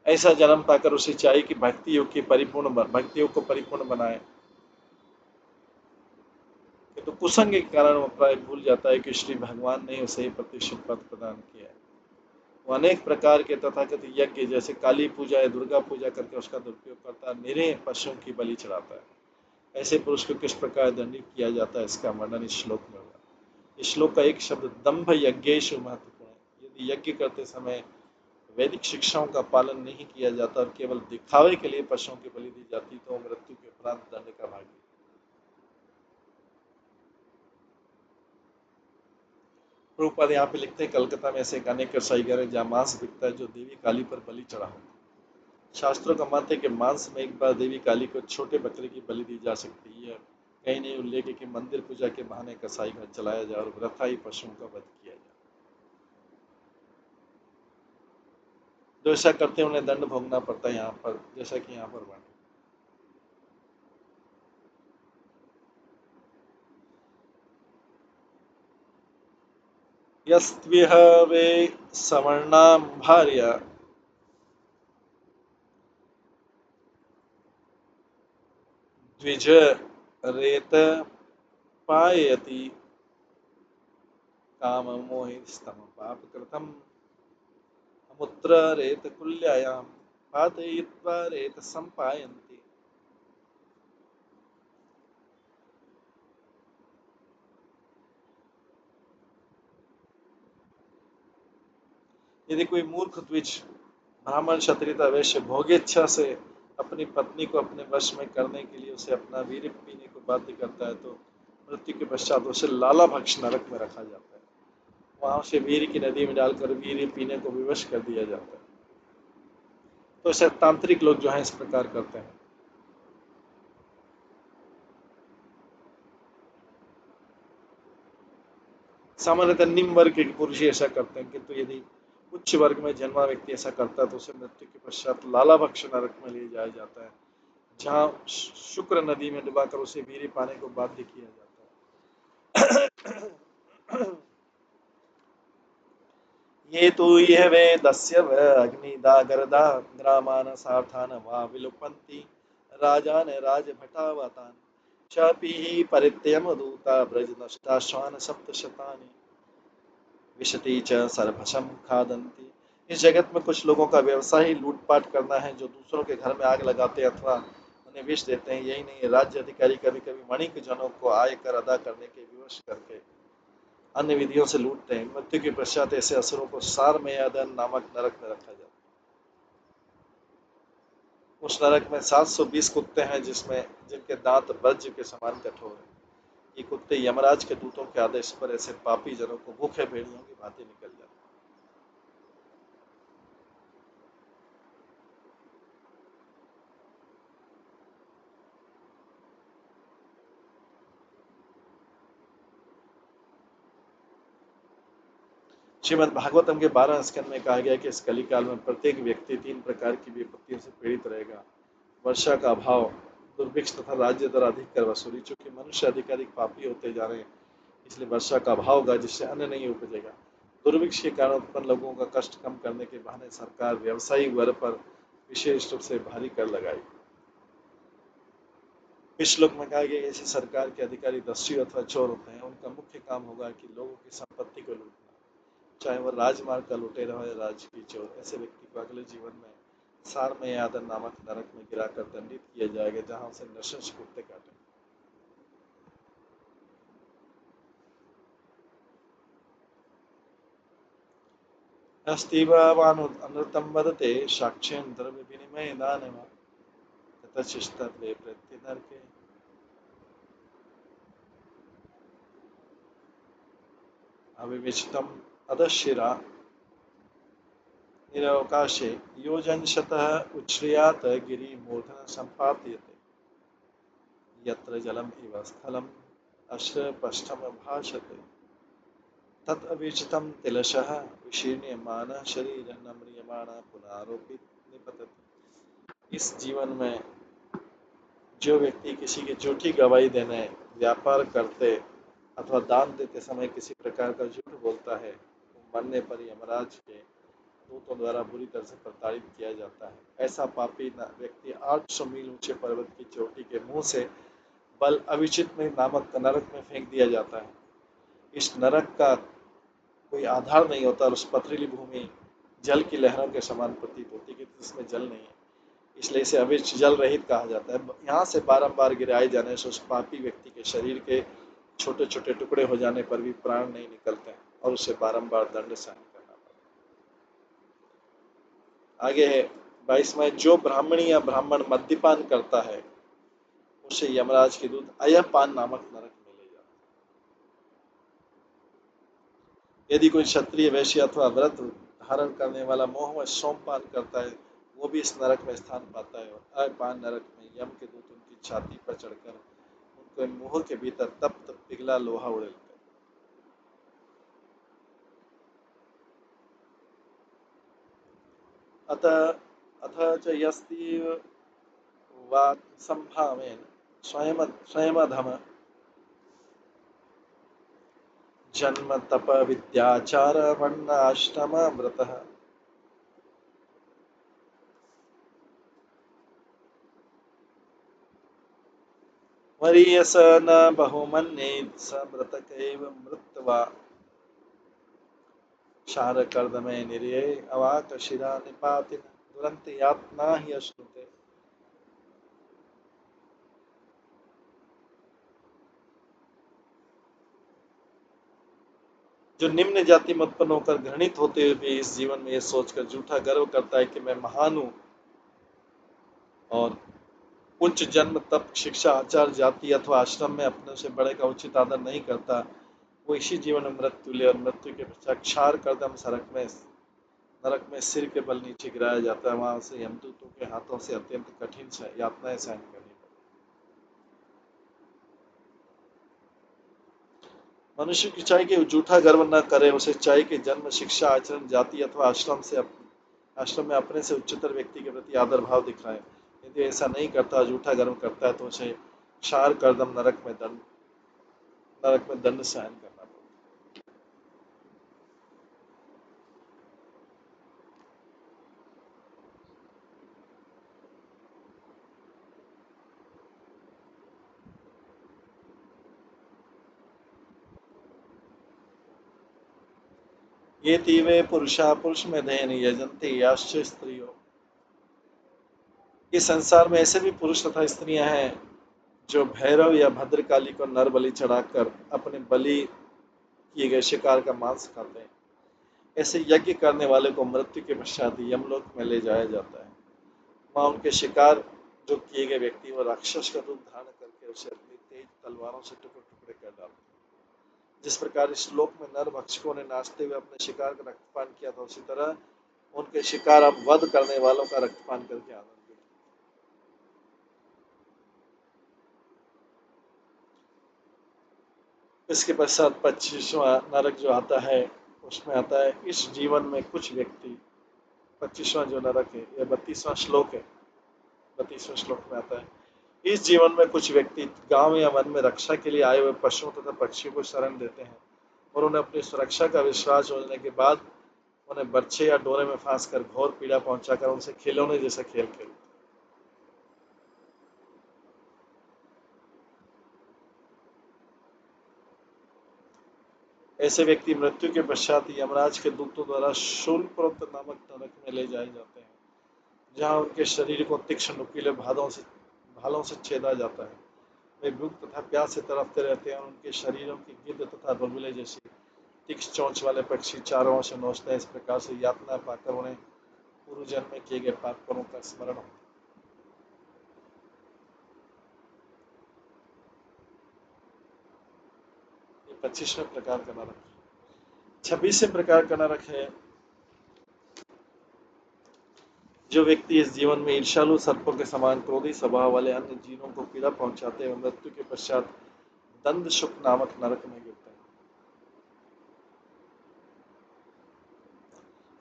ऐसा जन्म पाकर उसे चाहिए कि भक्ति योग को परिपूर्ण बनाए, किंतु कुसंग के कारण वह प्राय भूल जाता है कि श्री भगवान ने उसे प्रतिष्ठित पद प्रदान किया है। वो अनेक प्रकार के तथाकथित यज्ञ जैसे काली पूजा या दुर्गा पूजा करके उसका दुरुपयोग करता है, निरीह पशुओं की बलि चढ़ाता है। ऐसे पुरुष को किस प्रकार दंडित किया जाता है, इसका वर्णन इस श्लोक में होगा। इस श्लोक का एक शब्द दंभ यज्ञेषु महत्वपूर्ण है। यदि यज्ञ करते समय वैदिक शिक्षाओं का पालन नहीं किया जाता और केवल दिखावे के लिए पशुओं की बलि दी जाती तो मृत्यु के उपरांत दंड का भागी। प्रभुपाद यहाँ पे लिखते हैं, कलकत्ता में ऐसे एक अनेक कसाई घर है जहाँ मांस बिकता है जो देवी काली पर बलि चढ़ा हो। शास्त्रों का मत है कि मांस में एक बार देवी काली को छोटे बकरे की बलि दी जा सकती है। कहीं नहीं उल्लेख है कि मंदिर पूजा के बहाने कसाई घर चलाया जाए और व्रताई पशुओं का वध किया जाए। जो ऐसा करते हैं उन्हें दंड भोगना पड़ता है यहाँ पर, जैसा कि यहाँ पर वर्णन। यस्त्विह वे सवर्णां भार्या द्विज रेत पाययति काम मोहितस्तम पाप कृतम अमुत्र रेत कुल्यायां पातयित्वा रेत संपायन्ति। यदि कोई मूर्ख द्विज ब्राह्मण क्षत्रिय वैश्य भोगेच्छा से अपनी पत्नी को अपने वश में करने के लिए उसे अपना वीर्य पीने को बाध्य करता है तो मृत्यु के पश्चात उसे लाला भक्ष नरक में रखा जाता है। वहां उसे वीर्य की नदी में डालकर वीर्य पीने को विवश कर दिया जाता है। तो ऐसे तांत्रिक लोग जो हैं इस प्रकार करते हैं। सामान्यतः निम्न वर्ग के पुरुष ही ऐसा करते हैं, किंतु यदि उच्च वर्ग में जन्मा व्यक्ति ऐसा करता है तो उसे मृत्यु के पश्चात लाला भक्ष नरक में ले जाया जाता है, जहाँ शुक्र नदी में डुबाकर उसे वीर्य पाने को बाध्य किया जाता है। ये तो यह वेदस्य अग्निदागरदा ग्रामान सार्थान वा विलुपन्ति राजान राजभटावतान चापि परित्यम दूता ब्रज नष्टा श्वान सप्तशतानि विशति च सर्वशम खादन्ति। इस जगत में कुछ लोगों का व्यवसाय ही लूटपाट करना है, जो दूसरों के घर में आग लगाते हैं अथवा उन्हें विष देते हैं। यही नहीं, राज्य अधिकारी कभी कभी वणिक जनों को आय कर अदा करने के विवश करके अन्य विधियों से लूटते हैं। मृत्यु के पश्चात ऐसे असुरों को सार मेयादन नामक नरक में रखा जाता है। उस नरक में 720 कुत्ते हैं जिनके दांत वज्र के समान कठोर हैं। ये कुत्ते यमराज के दूतों के आदेश पर ऐसे पापी जनों को भूखे भेड़ियों की भांति निकल जाते हैं। श्रीमद् भागवतम के 12 स्कंद में कहा गया कि इस कली काल में प्रत्येक व्यक्ति 3 प्रकार की विपत्तियों से पीड़ित रहेगा। वर्षा का अभाव, दुर्भिक्ष तथा राज्य दर अधिक कर वसूली। चूंकि मनुष्य अधिकाधिक पापी होते जा रहे हैं, इसलिए वर्षा का अभाव होगा जिससे अन्न नहीं उपजेगा। दुर्भिक्ष के कारण उत्पन्न लोगों का कष्ट कम करने के बहाने सरकार व्यवसायिक वर्ग पर विशेष रूप से भारी कर लगाई। इस श्लोक में कहा गया ऐसे सरकार के अधिकारी दस्यु अथवा चोर होते हैं। उनका मुख्य काम होगा कि लोगों की संपत्ति को लूटना, चाहे वह राजमार्ग का लुटेरा हो या राजकीय चोर। ऐसे व्यक्ति को अगले जीवन में सार में यादन नामक नरक में गिराकर दंडित किया जाएगा, जहां उसे नृशंस कुत्ते काटेंगे। अस्तीवानुतम वदते साक्ष्यं द्रव्य विनिमय दानव ततशिष्टत्वे प्रत्ये नरके अविवेचितम अदशिरा निरवकाशे योजनशतः उच्छ्रियात् गिरिमूर्धन सम्पाद्यते यत्र जलम इव स्थलम अश्रपष्ठम भाषते तत् अविचितम तिलशः विशीर्यमानः शरीर नम्रियमाणः पुनरारोपित निपतति। इस जीवन में जो व्यक्ति किसी की झूठी गवाही देने, व्यापार करते अथवा दान देते समय किसी प्रकार का झूठ बोलता है, वो मरने पर यमराज के दूतों द्वारा बुरी तरह से प्रताड़ित किया जाता है। ऐसा पापी व्यक्ति 800 मील ऊंचे पर्वत की चोटी के मुंह से बल अविचित में नामक नरक में फेंक दिया जाता है। इस नरक का कोई आधार नहीं होता और उस पथरीली भूमि जल की लहरों के समान प्रतीत होती है कि जिसमें जल नहीं है, इसलिए इसे अविच जल रहित कहा जाता है। यहाँ से बारंबार गिराए जाने से उस पापी व्यक्ति के शरीर के छोटे छोटे टुकड़े हो जाने पर भी प्राण नहीं निकलते हैं और उसे बारंबार दंड सहन करना पड़ता है। आगे है 22वां, जो ब्राह्मणी या ब्राह्मण मद्यपान करता है उसे यमराज के दूत अयपान नामक नरक में ले जाते हैं। यदि कोई क्षत्रिय, वैश्य अथवा व्रत धारण करने वाला मोह में सोमपान करता है, वो भी इस नरक में स्थान पाता है। और अपान नरक में यम के दूत उनकी छाती पर चढ़कर उनके मुंह के भीतर तप्त पिघला लोहा उड़ेलते हैं। अतः अथ च यस्ति वात संभावेन स्वयमधम जन्म तप विद्याचार वर्ण आश्रम व्रतः वरीयस न बहुमन्येत् स व्रतकैव मृत्वा क्षारकर्दमे निर्ये अवाकशिरा निपातिन दुरन्ते यातना हि अश्नुते। जो निम्न जाति में उत्पन्न होकर घृणित होते हुए भी इस जीवन में यह सोचकर झूठा गर्व करता है कि मैं महान हूं और उच्च जन्म तप शिक्षा आचार जाति अथवा आश्रम में अपने से बड़े का उचित आदर नहीं करता, वो इसी जीवन में मृत्यु ले और मृत्यु के पश्चात क्षार कर्दम नरक में सिर के बल नीचे गिराया जाता है। वहां से यमदूतों के हाथों से अत्यंत कठिन यातनाएं सहन करनी पड़ती। मनुष्य की चाहिए कि झूठा गर्व न करे, उसे चाहिए कि जन्म शिक्षा आचरण जाति अथवा आश्रम में अपने से उच्चतर व्यक्ति के प्रति आदर भाव दिखाए। यदि ऐसा नहीं करता, झूठा गर्व करता है, तो उसे क्षार कर्दम नरक में दंड सहन करना पड़ता है। ये तीवे पुरुषा पुरुष में धैन यजंते याश्च स्त्रियों। इस संसार में ऐसे भी पुरुष तथा स्त्रियां हैं जो भैरव या भद्रकाली को नर बलि चढ़ाकर अपने बलि किए गए शिकार का मांस खाते हैं। ऐसे यज्ञ करने वाले को मृत्यु के पश्चात यमलोक में ले जाया जाता है। वहाँ उनके शिकार जो किए गए व्यक्ति वो राक्षस का रूप धारण करके उसे अपनी तेज तलवारों से टुकड़े टुकड़े कर डालते हैं। जिस प्रकार इस श्लोक में नर भक्षकों ने नाचते हुए अपने शिकार का रक्तपान किया था, उसी तरह उनके शिकार अब वध करने वालों का रक्तपान करके आनंदित। इसके पश्चात 25वां नरक जो आता है उसमें आता है इस जीवन में कुछ व्यक्ति। 25वां जो नरक है यह 32वां श्लोक है। 32वें श्लोक में आता है इस जीवन में कुछ व्यक्ति गांव या वन में रक्षा के लिए आए हुए पशुओं तथा पक्षियों को शरण देते हैं और उन्हें अपनी सुरक्षा का विश्वास होने के बाद उन्हें बर्छे या डोरे में फांस कर घोर पीड़ा पहुंचाकर उनसे खिलौने जैसा खेल खेलते। ऐसे व्यक्ति मृत्यु के पश्चात यमराज के दूतों द्वारा शूलप्रवत नामक नरक में ले जाए जाते हैं, जहां उनके शरीर को तीक्ष्ण नुकीले भालों से छेदा जाता है। वे भूख तथा प्यास से तड़पते रहते हैं और उनके शरीरों की गिद्ध तथा बगुले जैसी तीक्ष्ण चोंच वाले पक्षी चारों ओर से नोचते हैं। इस प्रकार से यातना पाकर उन्हें पूर्व जन्म में किए गए पाप कर्मों का स्मरण होता है। ये 25वें प्रकार का नरक है। 26वें प्रकार का नरक है, जो व्यक्ति इस जीवन में ईर्ष्यालु सर्पों के समान क्रोधी स्वभाव वाले अन्य जीवों को पीड़ा पहुंचाते हैं, मृत्यु के पश्चात दंड शुक नामक नरक में गिरते हैं।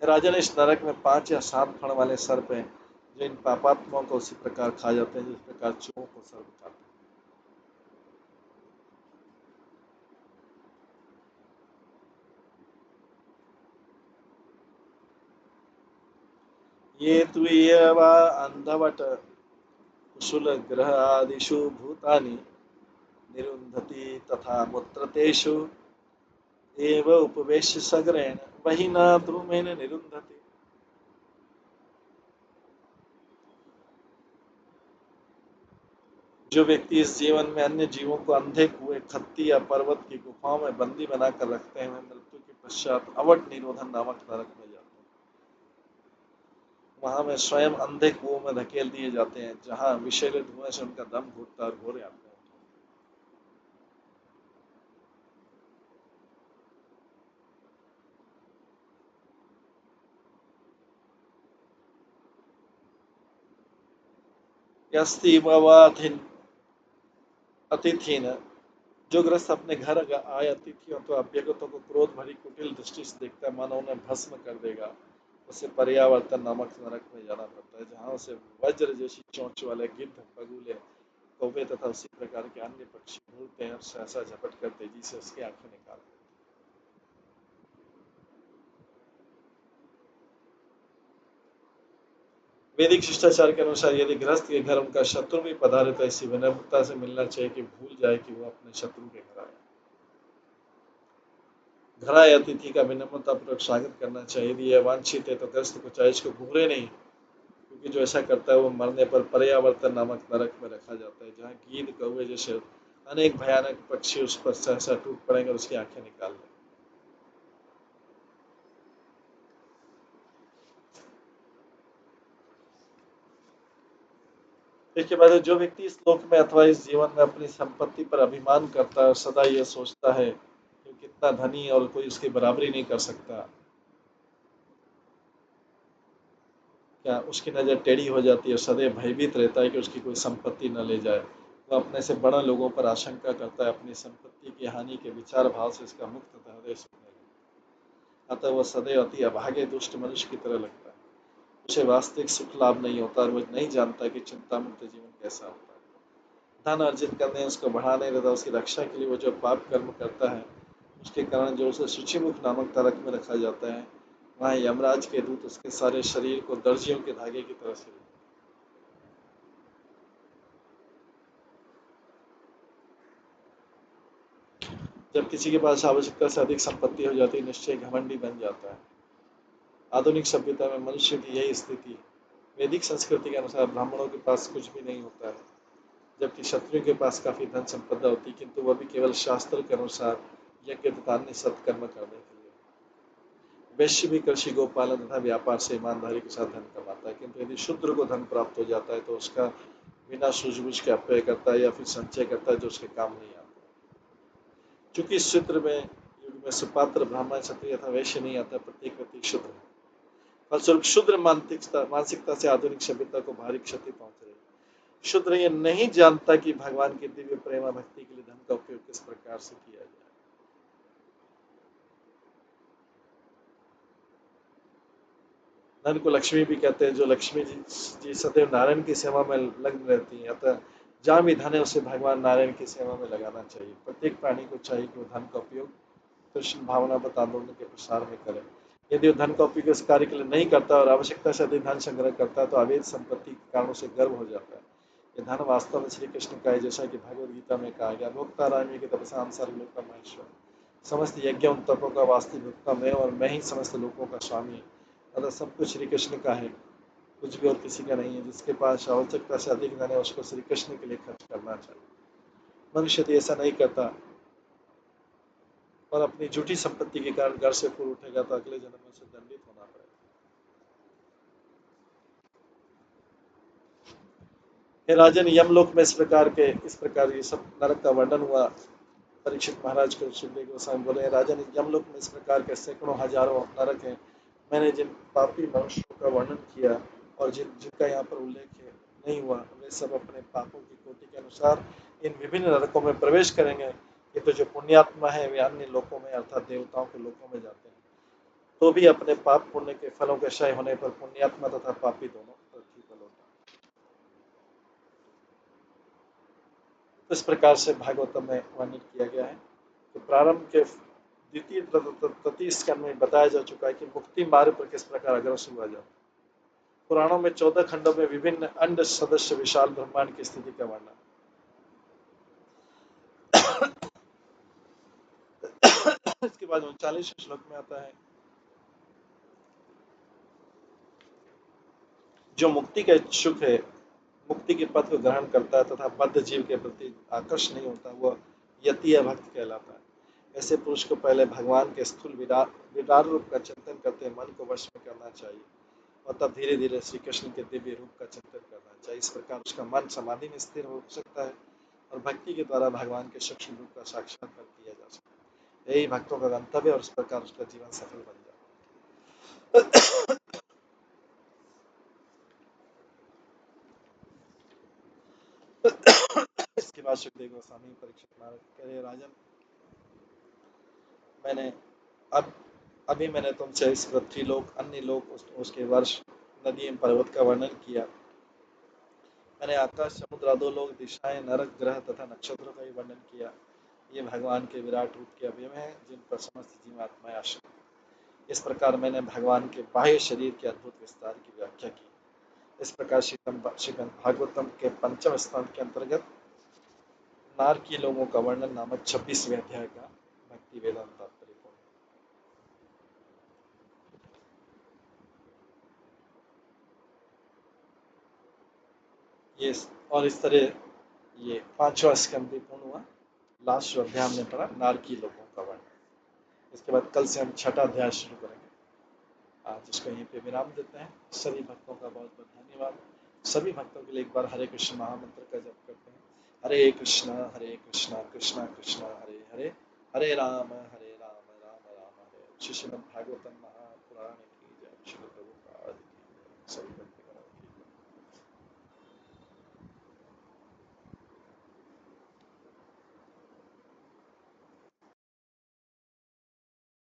राजन, इस नरक में 5 या 7 फण वाले सर्प हैं, जो इन पापात्माओं को उसी प्रकार खा जाते हैं जिस प्रकार चूहों को सर्प खाते हैं। ये तुयवा अंधवट कुशल ग्रह आदिषु भूतानि निरुन्धति तथा मुत्रतेषु एव उपवेश्य सगरेण वही न द्रुमेन निरुन्धति। जो व्यक्ति इस जीवन में अन्य जीवों को अंधे कुएं, खत्ती या पर्वत की गुफाओं में बंदी बनाकर रखते हैं, वे मृत्यु के पश्चात अवट निरोधन नामक नरक में जाते हैं। वहां में स्वयं अंधे कुओं में धकेल दिए जाते हैं, जहां विषैले धुएं से उनका दम घुटता और घोरे आते हैं। यस्ति ववाथिन अतिथिन, जो ग्रस्त अपने घर आए अतिथियों तो अभ्यागतों को क्रोध भरी कुटिल दृष्टि से देखता है, मानो उन्हें भस्म कर देगा, उसे पर्यावर्तन नामक नरक में जाना पड़ता है, जहाँ उसे वज्र जैसी चोंच वाले गिद्ध, बगुले, कौवे तथा उसी प्रकार के अन्य पक्षी ढूंढते हैं और सहसा झपट कर तेजी से उसकी आंखें निकाल देते हैं। वैदिक शिष्टाचार के अनुसार यदि गृहस्थ के घर उनका शत्रु भी पधारे तो ऐसी विनम्रता से मिलना चाहिए कि भूल जाए कि वो अपने शत्रु के घर आए। घर आए अतिथि का विनम्रतापूर्वक स्वागत करना चाहिए। यदि यह वांछित है तो गृहस्थ को चाहिए इसको घूरे नहीं, क्योंकि जो ऐसा करता है वो मरने पर पर्यावर्तन नामक नरक में रखा जाता है, जहाँ गीद, कौवे जैसे अनेक भयानक पक्षी उस पर सहसा टूट पड़ेंगे और उसकी आंखें निकाल लेंगे। इसके बाद जो व्यक्ति इस लोक में अथवा इस जीवन में अपनी संपत्ति पर अभिमान करता है और सदा यह सोचता है कि कितना धनी और कोई उसकी बराबरी नहीं कर सकता, क्या उसकी नज़र टेढ़ी हो जाती है और सदैव भयभीत रहता है कि उसकी कोई संपत्ति न ले जाए। वह अपने से बड़ा लोगों पर आशंका करता है, अपनी संपत्ति की हानि के विचार भाव से इसका मुक्त हृदय सुनने लगता है। अतः वह सदैव अति अभागे दुष्ट मनुष्य की तरह लगता है। उसे वास्तविक सुख लाभ नहीं होता और वह नहीं जानता कि चिंता मुक्त जीवन कैसा होता है। धन अर्जित करने, उसको बढ़ाने तथा उसकी रक्षा के लिए वो जो पाप कर्म करता है, उसके कारण जो उसे शुचिमुख नामक नरक में रखा जाता है, वहाँ यमराज के दूत उसके सारे शरीर को दर्जियों के धागे की तरह से जब किसी के पास आवश्यकता से अधिक संपत्ति हो जाती है, निश्चय घमंडी बन जाता है। आधुनिक सभ्यता में मनुष्य की यही स्थिति है। वैदिक संस्कृति के अनुसार ब्राह्मणों के पास कुछ भी नहीं होता है, जबकि क्षत्रियों के पास काफी धन संपदा होती है, किंतु वह भी केवल शास्त्र के अनुसार यज्ञ तथा अन्य सत्कर्म करने के लिए। वैश्य भी कृषि, गोपालन तथा व्यापार से ईमानदारी के साथ धन कमाता है, किंतु यदि शूद्र को धन प्राप्त हो जाता है तो उसका बिना सूझबूझ के अपव्यय करता है या फिर संचय करता है जो उसके काम नहीं आता। चूंकि इस सूत्र में युग में सुपात्र, ब्राह्मण, क्षत्रिय अथवा वैश्य नहीं आता, प्रत्येक व्यक्ति शुद्र है। फलस्वरूप शुद्र मानसिकता से आधुनिक सभ्यता को भारी क्षति पहुंच रही है। शुद्र ये नहीं जानता कि भगवान की दिव्य प्रेमा भक्ति के लिए धन का उपयोग किस प्रकार से किया जाए। धन को लक्ष्मी भी कहते हैं, जो लक्ष्मी जी सदैव नारायण की सेवा में लग्न रहती हैं। अतः जहाँ भी धन है उसे भगवान नारायण की सेवा में लगाना चाहिए। प्रत्येक प्राणी को चाहिए कि वो धन का उपयोग कृष्ण भावना पर आंदोलन के प्रसार में करे। यदि वो धन का उपयोग इस कार्य के लिए नहीं करता और आवश्यकता से अधिक धन संग्रह करता है तो अवैध संपत्ति के कारण उसे गर्व हो जाता है। ये धन वास्तव में श्री कृष्ण का है, जैसा कि भगवद गीता में कहा गया, भोक्तारामी की तपसा सर्वलोक का महेश्वर। समस्त यज्ञ उन तपों का वास्तविक भोक्ता मैं और मैं ही समस्त लोकों का स्वामी है। अतः सब कुछ श्री कृष्ण का है, कुछ भी और किसी का नहीं है। जिसके पास आवश्यकता से अधिक धन है उसको श्री कृष्ण के लिए खर्च करना चाहिए। मनुष्य यदि ऐसा नहीं करता और अपनी झूठी संपत्ति के कारण घर से फूल उठेगा तो अगले जन्म में उसे दंडित होना पड़ेगा। हे राजन, यमलोक में इस प्रकार ये सब नरक का वर्णन हुआ। परीक्षित महाराज को सुखदेव गोस्वामी बोले, राजन, यमलोक में इस प्रकार के सैकड़ों हजारों नरक हैं। मैंने जिन पापी मनुष्यों का वर्णन किया और जिनका यहाँ पर उल्लेख नहीं हुआ, वे सब अपने पापों की कोटि के अनुसार इन विभिन्न नरकों में प्रवेश करेंगे। ये तो जो पुण्यात्मा है वे अन्य लोकों में अर्थात देवताओं के लोकों में जाते हैं, तो भी अपने पाप पुण्य के फलों के क्षय होने पर पुण्यात्मा तथा पापी दोनों पृथ्वी पर लौट आते हैं। इस प्रकार से भागवतम में वर्णित किया गया है। तो प्रारंभ के द्वितीय तृतीय स्कंद में बताया जा चुका है कि मुक्ति मार्ग पर किस प्रकार अग्रसर हुआ जाता है। पुराणों में 14 खंडों में विभिन्न अंड सदस्य विशाल ब्रह्मांड की स्थिति का वर्णन। इसके बाद 39 श्लोक में आता है, जो मुक्ति का इच्छुक है, मुक्ति के पथ को ग्रहण करता है तथा बद्ध जीव के प्रति आकर्ष नहीं होता, वह यति भक्त कहलाता है। ऐसे पुरुष को पहले भगवान के स्थूल विराट रूप का चिंतन करते मन को वश में करना चाहिए और तब धीरे धीरे श्री कृष्ण के दिव्य रूप का चिंतन करना चाहिए। इस प्रकार उसका मन समाधि में स्थिर हो सकता है और भक्ति के द्वारा भगवान के सूक्ष्म रूप का साक्षात्कार किया जा सकता है। यही भक्तों का गंतव्य और इस प्रकार उसका जीवन सफल बन जाता है। इसके बाद सुखदेव गोस्वामी परीक्षित महाराज कह रहे, राजन, मैंने अभी मैंने तुमसे इस पृथ्वी लोक, अन्य लोक, उसके वर्ष, नदी एवं पर्वत का वर्णन किया। मैंने आकाश, समुद्र, अधोलोक, दिशाएं, नरक, ग्रह तथा नक्षत्रों का भी वर्णन किया। ये भगवान के विराट रूप के अवयव हैं जिन पर समस्त जीवात्माएं आश्रित हैं। इस प्रकार मैंने भगवान के बाह्य शरीर के अद्भुत विस्तार की व्याख्या की। इस प्रकार श्रीमद् भागवतम के पंचम स्कंद के अंतर्गत नारकी लोगों का वर्णन नामक 26वें अध्याय का भक्ति वेदांत तात्पर्य ये, और इस तरह ये 5वां स्कंद भी पूर्ण हुआ। लास्ट अध्याय हमने पढ़ा नारकी लोगों का वर्णन। इसके बाद कल से हम 6वां अध्याय शुरू करेंगे। आज इसको यहीं पे विराम देते हैं। सभी भक्तों का बहुत बहुत धन्यवाद। सभी भक्तों के लिए एक बार हरे कृष्ण महामंत्र का जप करते हैं। हरे कृष्णा कृष्णा कृष्णा हरे हरे, हरे राम राम राम हरे। श्री श्रीमद् भागवतम